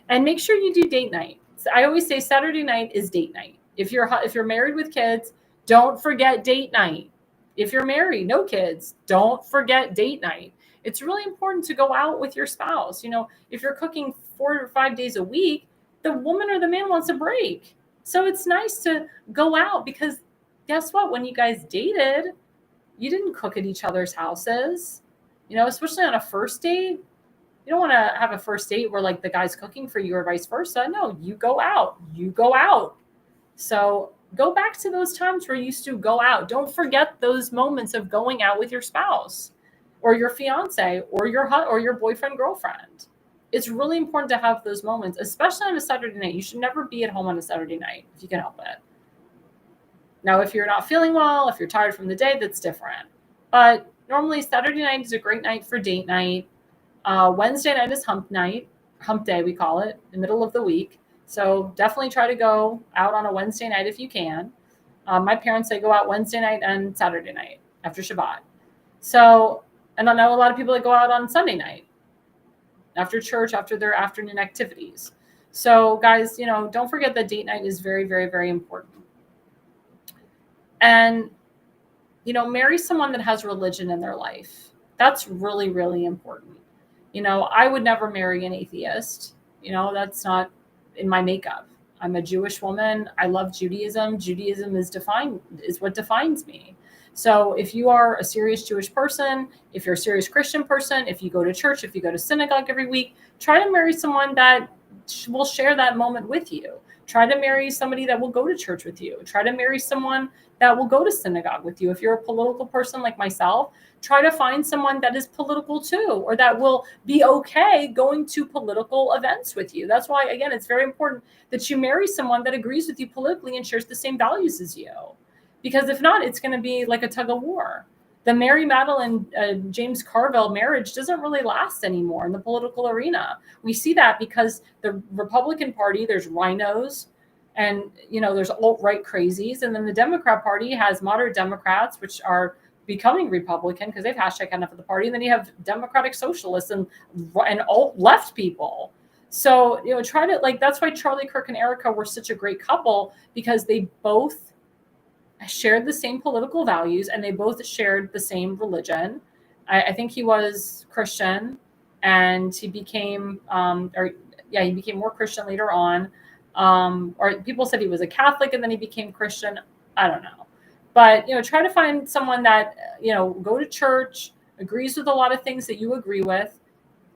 And make sure you do date night. So I always say Saturday night is date night. If you're married with kids, don't forget date night. If you're married, no kids, don't forget date night. It's really important to go out with your spouse. If you're cooking 4 or 5 days a week, the woman or the man wants a break. So it's nice to go out, because guess what? When you guys dated, you didn't cook at each other's houses, especially on a first date. You don't want to have a first date where the guy's cooking for you or vice versa. No, you go out. So go back to those times where you used to go out. Don't forget those moments of going out with your spouse or your fiance or your boyfriend, girlfriend. It's really important to have those moments, especially on a Saturday night. You should never be at home on a Saturday night if you can help it. Now, if you're not feeling well, if you're tired from the day, that's different. But normally Saturday night is a great night for date night. Wednesday night is hump day, we call it, the middle of the week. So definitely try to go out on a Wednesday night if you can. My parents, they go out Wednesday night and Saturday night after Shabbat. So, and I know a lot of people that go out on Sunday night after church, after their afternoon activities. So guys, don't forget that date night is very, very, very important. And, marry someone that has religion in their life. That's really, really important. I would never marry an atheist. That's not in my makeup. I'm a Jewish woman. I love Judaism. Judaism is what defines me. So if you are a serious Jewish person, if you're a serious Christian person, if you go to church, if you go to synagogue every week, try to marry someone that will share that moment with you. Try to marry somebody that will go to church with you. Try to marry someone that will go to synagogue with you. If you're a political person like myself, try to find someone that is political too, or that will be okay going to political events with you. That's why, again, it's very important that you marry someone that agrees with you politically and shares the same values as you. Because if not, it's going to be like a tug of war. The Mary Madeline James Carville marriage doesn't really last anymore in the political arena. We see that because the Republican Party, there's rhinos and, there's alt-right crazies. And then the Democrat Party has moderate Democrats, which are becoming Republican because they've hashtag enough of the party. And then you have Democratic Socialists and alt-left people. So, try to, that's why Charlie Kirk and Erica were such a great couple, because they both shared the same political values and they both shared the same religion. I think he was Christian and he became, he became more Christian later on. Or people said he was a Catholic and then he became Christian. I don't know. But, try to find someone that, go to church, agrees with a lot of things that you agree with,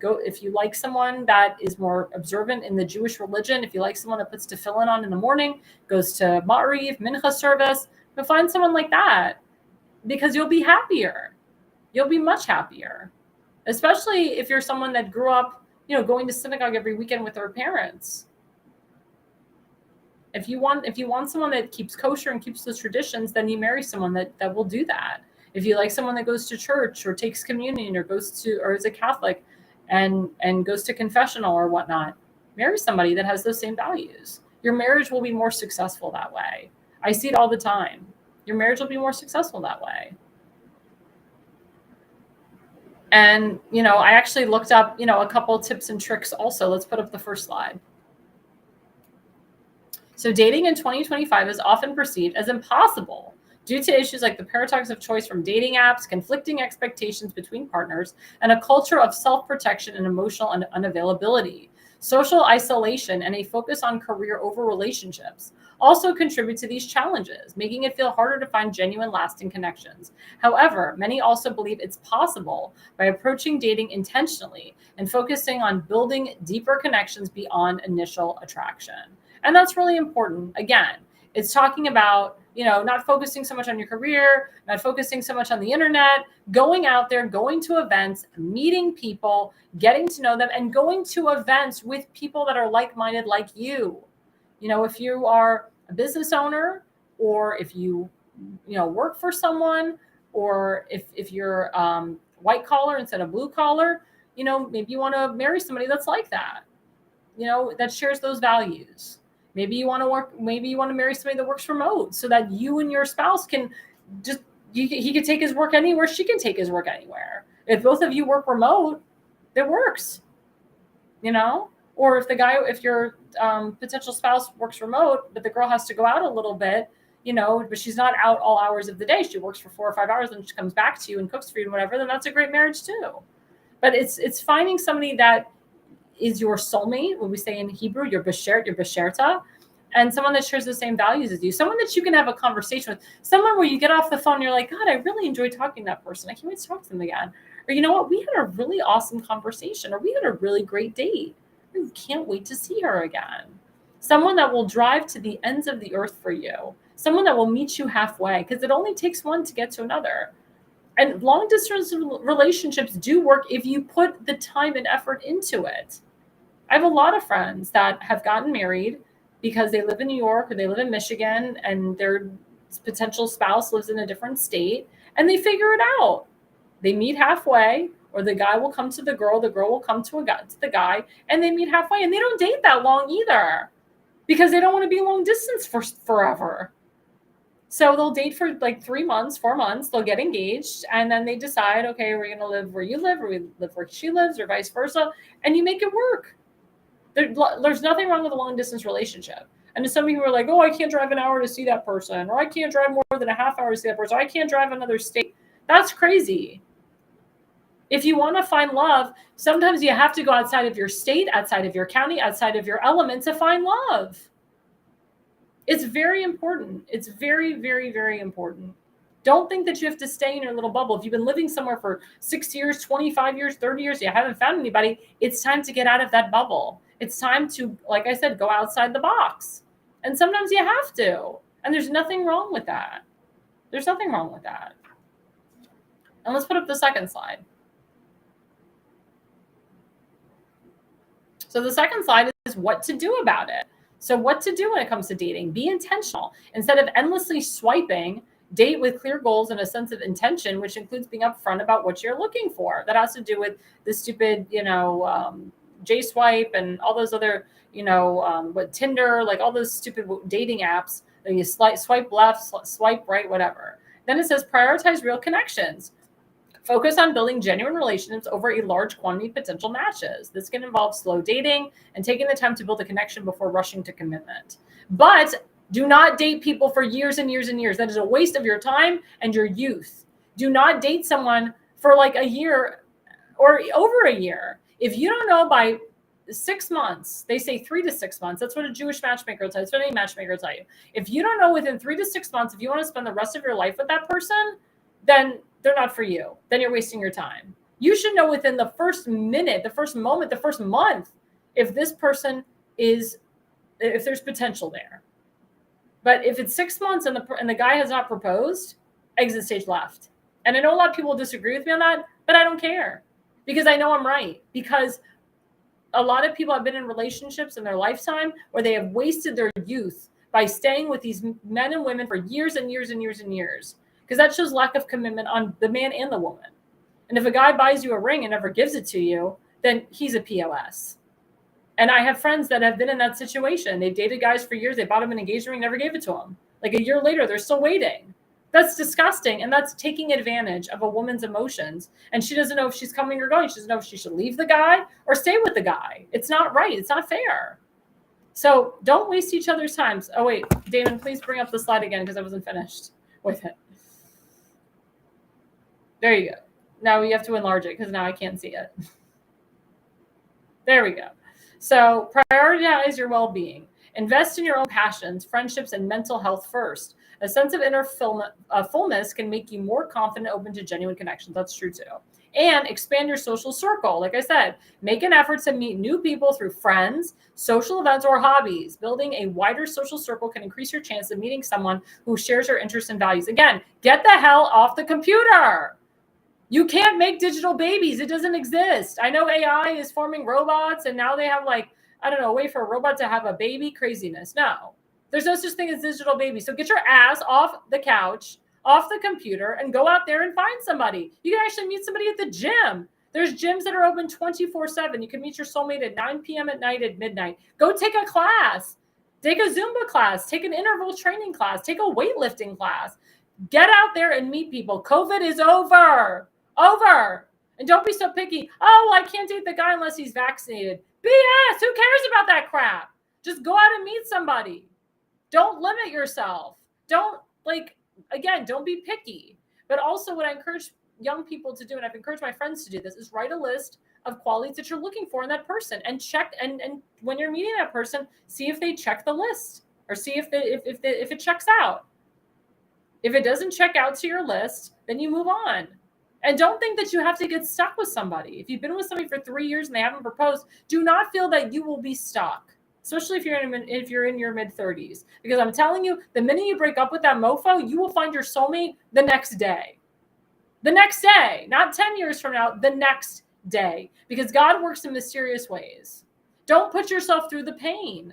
Go, if you like someone that is more observant in the Jewish religion, if you like someone that puts tefillin on in the morning, goes to Ma'ariv, Mincha service, go find someone like that, because you'll be happier. You'll be much happier, especially if you're someone that grew up, going to synagogue every weekend with their parents. If you want someone that keeps kosher and keeps those traditions, then you marry someone that will do that. If you like someone that goes to church or takes communion or is a Catholic and goes to confessional or whatnot, marry somebody that has those same values. Your marriage will be more successful that way. I see it all the time. Your marriage will be more successful that way. And, I actually looked up, a couple tips and tricks also. Let's put up the first slide. So dating in 2025 is often perceived as impossible due to issues like the paradox of choice from dating apps, conflicting expectations between partners, and a culture of self-protection and emotional unavailability. Social isolation and a focus on career over relationships also contribute to these challenges, making it feel harder to find genuine, lasting connections. However, many also believe it's possible by approaching dating intentionally and focusing on building deeper connections beyond initial attraction. And that's really important. Again, it's talking about, not focusing so much on your career, not focusing so much on the internet, going out there, going to events, meeting people, getting to know them, and going to events with people that are like-minded like you. If you are a business owner, or if you, work for someone, or if you're white collar instead of blue collar, maybe you want to marry somebody that's like that, that shares those values. Maybe you want to marry somebody that works remote so that you and your spouse can he can take his work anywhere, she can take his work anywhere. If both of you work remote, it works, or if your potential spouse works remote, but the girl has to go out a little bit, but she's not out all hours of the day. She works for 4 or 5 hours and she comes back to you and cooks for you and whatever, then that's a great marriage too. But it's finding somebody that is your soulmate, what we say in Hebrew, your besherta, and someone that shares the same values as you, someone that you can have a conversation with, someone where you get off the phone and you're like, God, I really enjoyed talking to that person. I can't wait to talk to them again. Or you know what, we had a really awesome conversation, or we had a really great date. I can't wait to see her again. Someone that will drive to the ends of the earth for you, someone that will meet you halfway, because it only takes one to get to another. And long distance relationships do work if you put the time and effort into it. I have a lot of friends that have gotten married because they live in New York or they live in Michigan and their potential spouse lives in a different state, and they figure it out. They meet halfway, or the guy will come to the girl will come to the guy, and they meet halfway, and they don't date that long either because they don't want to be long distance for forever. So they'll date for like 3 months, 4 months, they'll get engaged, and then they decide, okay, we're going to live where you live, or we live where she lives, or vice versa, and you make it work. There's nothing wrong with a long distance relationship. And to some people are like, oh, I can't drive an hour to see that person, or I can't drive more than a half hour to see that person, or I can't drive another state. That's crazy. If you want to find love, sometimes you have to go outside of your state, outside of your county, outside of your element to find love. It's very important. It's very, very, very important. Don't think that you have to stay in your little bubble. If you've been living somewhere for 6 years, 25 years, 30 years, you haven't found anybody, it's time to get out of that bubble. It's time to, like I said, go outside the box. And sometimes you have to. And there's nothing wrong with that. There's nothing wrong with that. And let's put up the second slide. So the second slide is what to do about it. So what to do when it comes to dating? Be intentional. Instead of endlessly swiping, date with clear goals and a sense of intention, which includes being upfront about what you're looking for. That has to do with the stupid, J-Swipe and all those other, Tinder, like all those stupid dating apps that you swipe left, swipe right, whatever. Then it says prioritize real connections. Focus on building genuine relationships over a large quantity of potential matches. This can involve slow dating and taking the time to build a connection before rushing to commitment. But do not date people for years and years and years. That is a waste of your time and your youth. Do not date someone for like a year or over a year. If you don't know by 6 months, they say 3 to 6 months. That's what a Jewish matchmaker will tell you. That's what any matchmaker will tell you. If you don't know within 3 to 6 months, if you want to spend the rest of your life with that person, then they're not for you. Then you're wasting your time. You should know within the first minute, the first moment, the first month, if this person is, if there's potential there. But if it's 6 months and the guy has not proposed, exit stage left. And I know a lot of people disagree with me on that, but I don't care because I know I'm right. Because a lot of people have been in relationships in their lifetime where they have wasted their youth by staying with these men and women for years and years and years and years. Because that shows lack of commitment on the man and the woman. And if a guy buys you a ring and never gives it to you, then he's a POS. And I have friends that have been in that situation. They've dated guys for years. They bought him an engagement ring, never gave it to him. Like a year later, they're still waiting. That's disgusting. And that's taking advantage of a woman's emotions. And she doesn't know if she's coming or going. She doesn't know if she should leave the guy or stay with the guy. It's not right. It's not fair. So don't waste each other's times. Oh, wait, Damon, please bring up the slide again because I wasn't finished with it. There you go. Now we have to enlarge it because now I can't see it. There we go. So prioritize your well-being. Invest in your own passions, friendships, and mental health first. A sense of inner fullness can make you more confident, open to genuine connections. That's true too. And expand your social circle. Like I said, make an effort to meet new people through friends, social events, or hobbies. Building a wider social circle can increase your chance of meeting someone who shares your interests and values. Again, get the hell off the computer. You can't make digital babies. It doesn't exist. I know AI is forming robots and now they have like, I don't know, a way for a robot to have a baby. Craziness. No, there's no such thing as digital baby. So get your ass off the couch, off the computer, and go out there and find somebody. You can actually meet somebody at the gym. There's gyms that are open 24/7. You can meet your soulmate at 9 p.m. at night, at midnight. Go take a class. Take a Zumba class. Take an interval training class. Take a weightlifting class. Get out there and meet people. COVID is over. Over. And don't be so picky. Oh, I can't date the guy unless he's vaccinated. BS. Who cares about that crap? Just go out and meet somebody. Don't limit yourself. Don't don't be picky. But also what I encourage young people to do, and I've encouraged my friends to do this, is write a list of qualities that you're looking for in that person and check. And when you're meeting that person, see if they check the list or see if it checks out. If it doesn't check out to your list, then you move on. And don't think that you have to get stuck with somebody. If you've been with somebody for 3 years and they haven't proposed, do not feel that you will be stuck, especially if you're in your mid-30s. Because I'm telling you, the minute you break up with that mofo, you will find your soulmate the next day. The next day, not 10 years from now, the next day. Because God works in mysterious ways. Don't put yourself through the pain.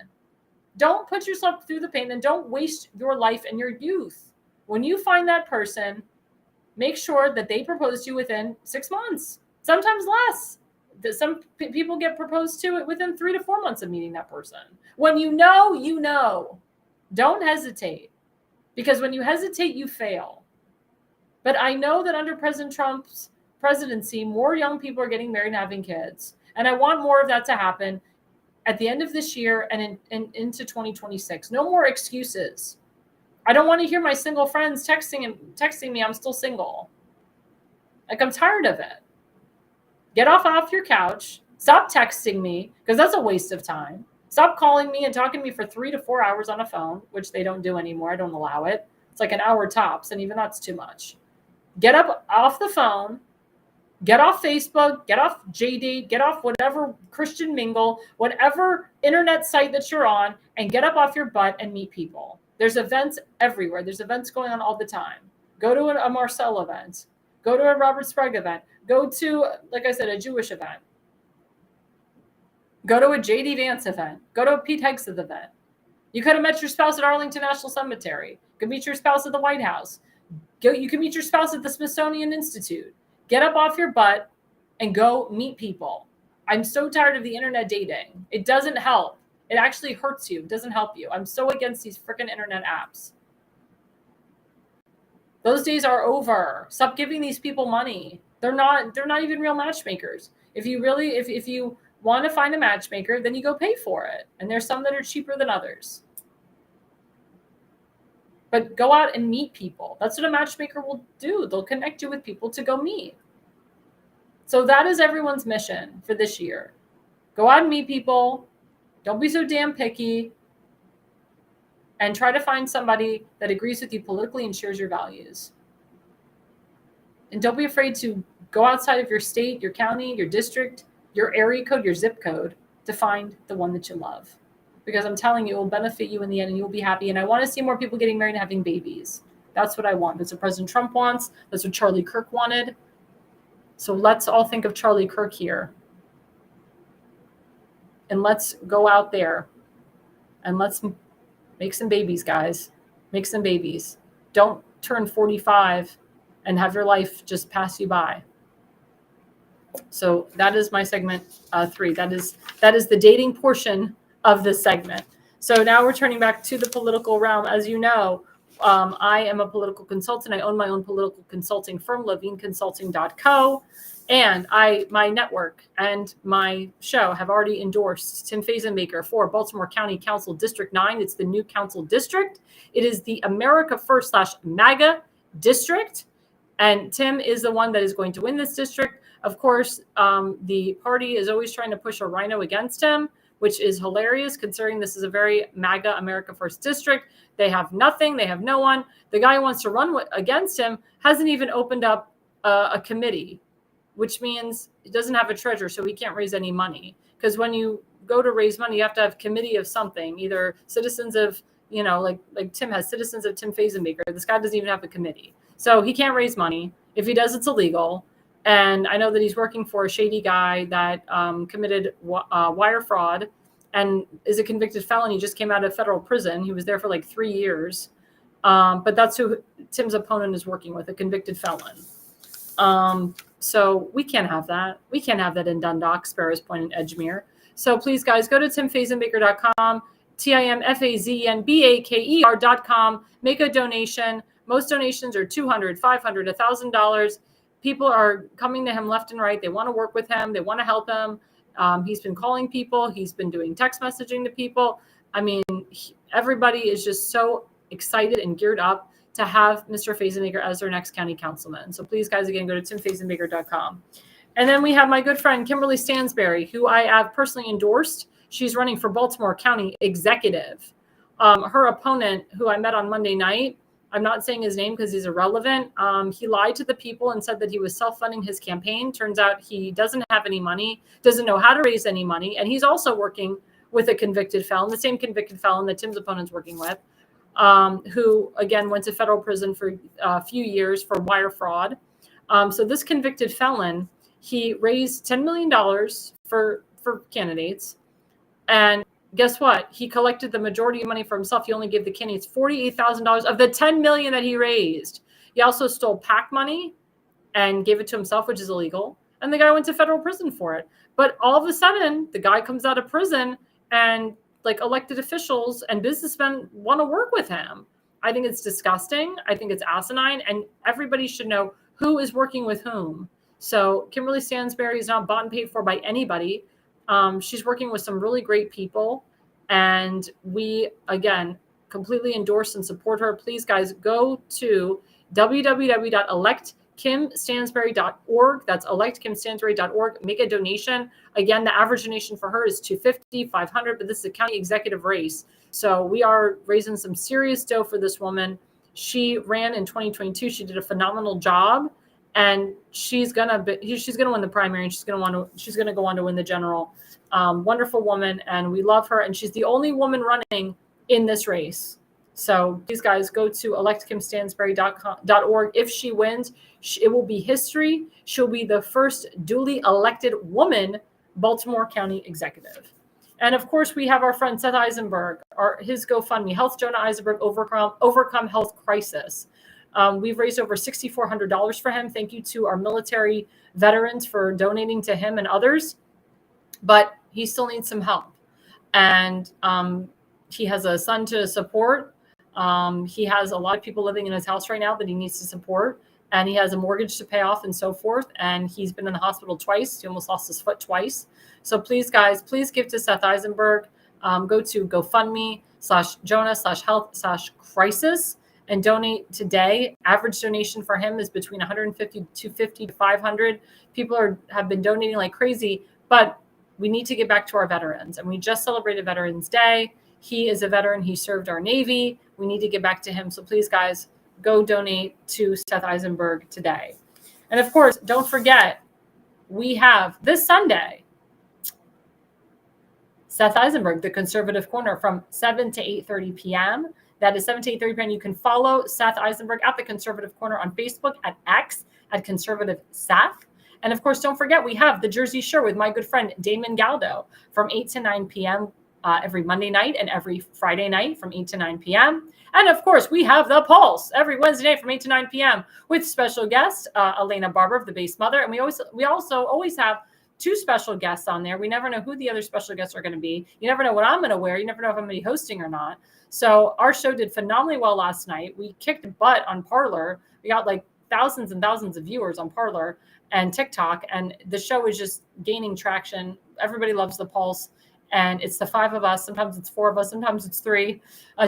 Don't put yourself through the pain and don't waste your life and your youth. When you find that person, make sure that they propose to you within 6 months, sometimes less. Some people get proposed to within 3 to 4 months of meeting that person. When you know, you know. Don't hesitate, because when you hesitate, you fail. But I know that under President Trump's presidency, more young people are getting married and having kids. And I want more of that to happen at the end of this year and into 2026. No more excuses. I don't want to hear my single friends texting me I'm still single. Like, I'm tired of it. Get off your couch. Stop texting me, because that's a waste of time. Stop calling me and talking to me for 3 to 4 hours on a phone, which they don't do anymore. I don't allow it. It's like an hour tops, and even that's too much. Get up off the phone. Get off Facebook. Get off JD. Get off whatever Christian Mingle, whatever internet site that you're on, and get up off your butt and meet people. There's events everywhere. There's events going on all the time. Go to a Marcell event. Go to a Robert Sprague event. Go to, like I said, a Jewish event. Go to a J.D. Vance event. Go to a Pete Hegseth event. You could have met your spouse at Arlington National Cemetery. You could meet your spouse at the White House. You can meet your spouse at the Smithsonian Institute. Get up off your butt and go meet people. I'm so tired of the internet dating. It doesn't help. It actually hurts you. It doesn't help you. I'm so against these freaking internet apps. Those days are over. Stop giving these people money. They're not even real matchmakers. If you want to find a matchmaker, then you go pay for it. And there's some that are cheaper than others. But go out and meet people. That's what a matchmaker will do. They'll connect you with people to go meet. So that is everyone's mission for this year. Go out and meet people. Don't be so damn picky, and try to find somebody that agrees with you politically and shares your values. And don't be afraid to Go outside of your state, your county, your district, your area code, your zip code to find the one that you love. Because I'm telling you, it will benefit you in the end and you'll be happy. And I want to see more people getting married and having babies. That's what I want. That's what President Trump wants. That's what Charlie Kirk wanted. So let's all think of Charlie Kirk here. And let's go out there and let's make some babies, guys. Make some babies. Don't turn 45 and have your life just pass you by. So that is my segment 3. That is the dating portion of this segment. So now we're turning back to the political realm. As you know, I am a political consultant. I own my own political consulting firm, levineconsulting.co. And my network and my show have already endorsed Tim Fazenmaker for Baltimore County Council District 9. It's the new council district. It is the America First /MAGA district. And Tim is the one that is going to win this district. Of course, the party is always trying to push a rhino against him, which is hilarious considering this is a very MAGA America First district. They have nothing. They have no one. The guy who wants to run against him hasn't even opened up a committee, which means he doesn't have a treasurer, so he can't raise any money. Because when you go to raise money, you have to have committee of something, either citizens of, like Tim has citizens of Tim Fazenmaker. This guy doesn't even have a committee. So he can't raise money. If he does, it's illegal. And I know that he's working for a shady guy that committed wire fraud and is a convicted felon. He just came out of federal prison. He was there for like 3 years. But that's who Tim's opponent is working with, a convicted felon. So we can't have that. We can't have that in Dundalk, Sparrows Point, and Edgemere. So please, guys, go to timfazenbaker.com, timfazenbaker.com. Make a donation. Most donations are $200, $500, $1,000. People are coming to him left and right. They want to work with him. They want to help him. He's been calling people. He's been doing text messaging to people. I mean, everybody is just so excited and geared up to have Mr. Fazenmaker as their next county councilman. So please, guys, again, go to timfazenbaker.com. And then we have my good friend, Kimberly Stansberry, who I have personally endorsed. She's running for Baltimore County Executive. Her opponent, who I met on Monday night, I'm not saying his name because he's irrelevant. He lied to the people and said that he was self-funding his campaign. Turns out he doesn't have any money, doesn't know how to raise any money. And he's also working with a convicted felon, the same convicted felon that Tim's opponent's working with, who, again, went to federal prison for a few years for wire fraud. So this convicted felon, he raised $10 million for candidates. And guess what? He collected the majority of money for himself. He only gave the candidates $48,000 of the $10 million that he raised. He also stole PAC money and gave it to himself, which is illegal. And the guy went to federal prison for it. But all of a sudden, the guy comes out of prison and like elected officials and businessmen want to work with him. I think it's disgusting. I think it's asinine. And everybody should know who is working with whom. So Kimberly Stansberry is not bought and paid for by anybody. She's working with some really great people, and we, again, completely endorse and support her. Please, guys, go to www.electkimstansberry.org. That's electkimstansberry.org. Make a donation. Again, the average donation for her is $250, $500, but this is a county executive race. So we are raising some serious dough for this woman. She ran in 2022. She did a phenomenal job. And she's gonna win the primary, and she's gonna go on to win the general. Wonderful woman, and we love her. And she's the only woman running in this race. So these guys, go to electkimstansberry.org. If she wins, it will be history. She'll be the first duly elected woman Baltimore County executive. And of course, we have our friend Seth Eisenberg, his GoFundMe, Health Jonah Eisenberg Overcome Health Crisis. We've raised over $6,400 for him. Thank you to our military veterans for donating to him and others. But he still needs some help. And he has a son to support. He has a lot of people living in his house right now that he needs to support. And he has a mortgage to pay off and so forth. And he's been in the hospital twice. He almost lost his foot twice. So please, guys, please give to Seth Eisenberg. Go to GoFundMe/Jonah/Health/Crisis. And donate today. Average donation for him is between $150 to $250 to $500. People have been donating like crazy, but we need to get back to our veterans. And we just celebrated Veterans Day. He is a veteran. He served our Navy. We need to get back to him. So please, guys, go donate to Seth Eisenberg today. And of course, don't forget, we have this Sunday, Seth Eisenberg, the Conservative Corner, from 7 to 8:30 p.m. That is 7 to 8:30 p.m. You can follow Seth Eisenberg at the Conservative Corner on Facebook, at X, at Conservative Seth. And of course, don't forget, we have the Jersey Shore with my good friend Damon Galdo from 8 to 9 p.m. Every Monday night and every Friday night from 8 to 9 p.m. And of course, we have The Pulse every Wednesday night from 8 to 9 p.m. with special guest Elena Barber of The Base Mother. And we also always have 2 special guests on there. We never know who the other special guests are going to be. You never know what I'm going to wear. You never know if I'm going to be hosting or not. So our show did phenomenally well last night. We kicked butt on Parler. We got like thousands and thousands of viewers on Parler and TikTok. And the show is just gaining traction. Everybody loves The Pulse. And it's the 5 of us. Sometimes it's 4 of us. Sometimes it's 3,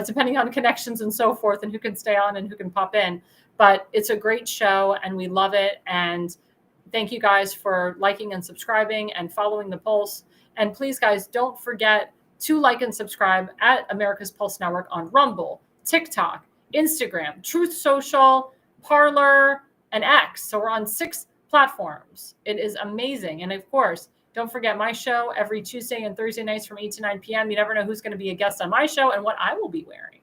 depending on connections and so forth and who can stay on and who can pop in. But it's a great show and we love it. And thank you guys for liking and subscribing and following The Pulse. And please, guys, don't forget to like and subscribe at America's Pulse Network on Rumble, TikTok, Instagram, Truth Social, Parler, and X. So we're on 6 platforms. It is amazing. And of course, don't forget my show every Tuesday and Thursday nights from 8 to 9 p.m. You never know who's going to be a guest on my show and what I will be wearing.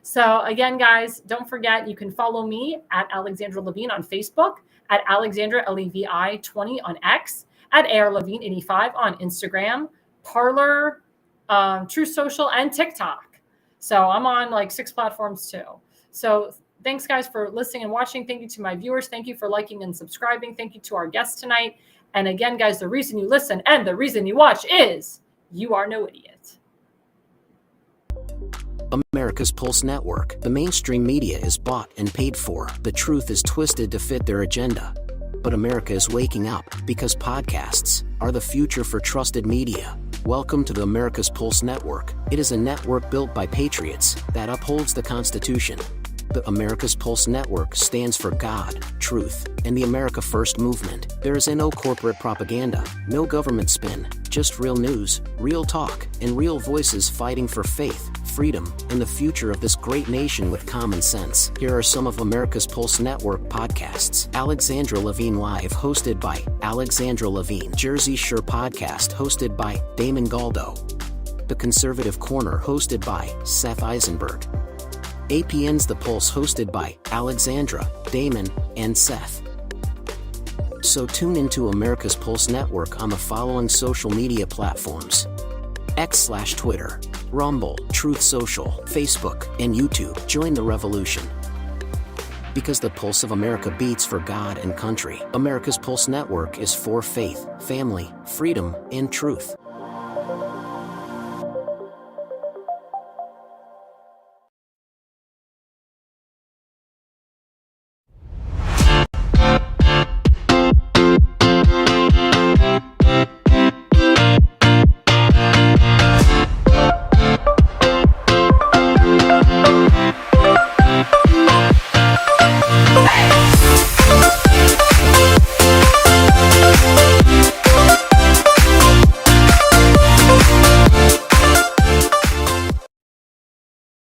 So again, guys, don't forget, you can follow me at Alexandra Levine on Facebook, at Alexandra Levi 20 on X, at AR Levine 85 on Instagram, Parler, True Social, and TikTok. So I'm on like 6 platforms too. So thanks, guys, for listening and watching. Thank you to my viewers. Thank you for liking and subscribing. Thank you to our guests tonight. And again, guys, the reason you listen and the reason you watch is you are no idiot. America's Pulse Network. The mainstream media is bought and paid for. The truth is twisted to fit their agenda. But America is waking up because podcasts are the future for trusted media. Welcome to the America's Pulse Network. It is a network built by patriots that upholds the Constitution. The America's Pulse Network stands for God, truth, and the America First movement. There is no corporate propaganda, no government spin, just real news, real talk, and real voices fighting for faith, freedom, and the future of this great nation with common sense. Here are some of America's Pulse Network podcasts. Alexandra Levine Live, hosted by Alexandra Levine. Jersey Shore Podcast, hosted by Damon Galdo. The Conservative Corner, hosted by Seth Eisenberg. APN's The Pulse, hosted by Alexandra, Damon, and Seth. So tune into America's Pulse Network on the following social media platforms: X/Twitter, Rumble, Truth Social, Facebook, and YouTube. Join the revolution. Because the pulse of America beats for God and country. America's Pulse Network is for faith, family, freedom, and truth.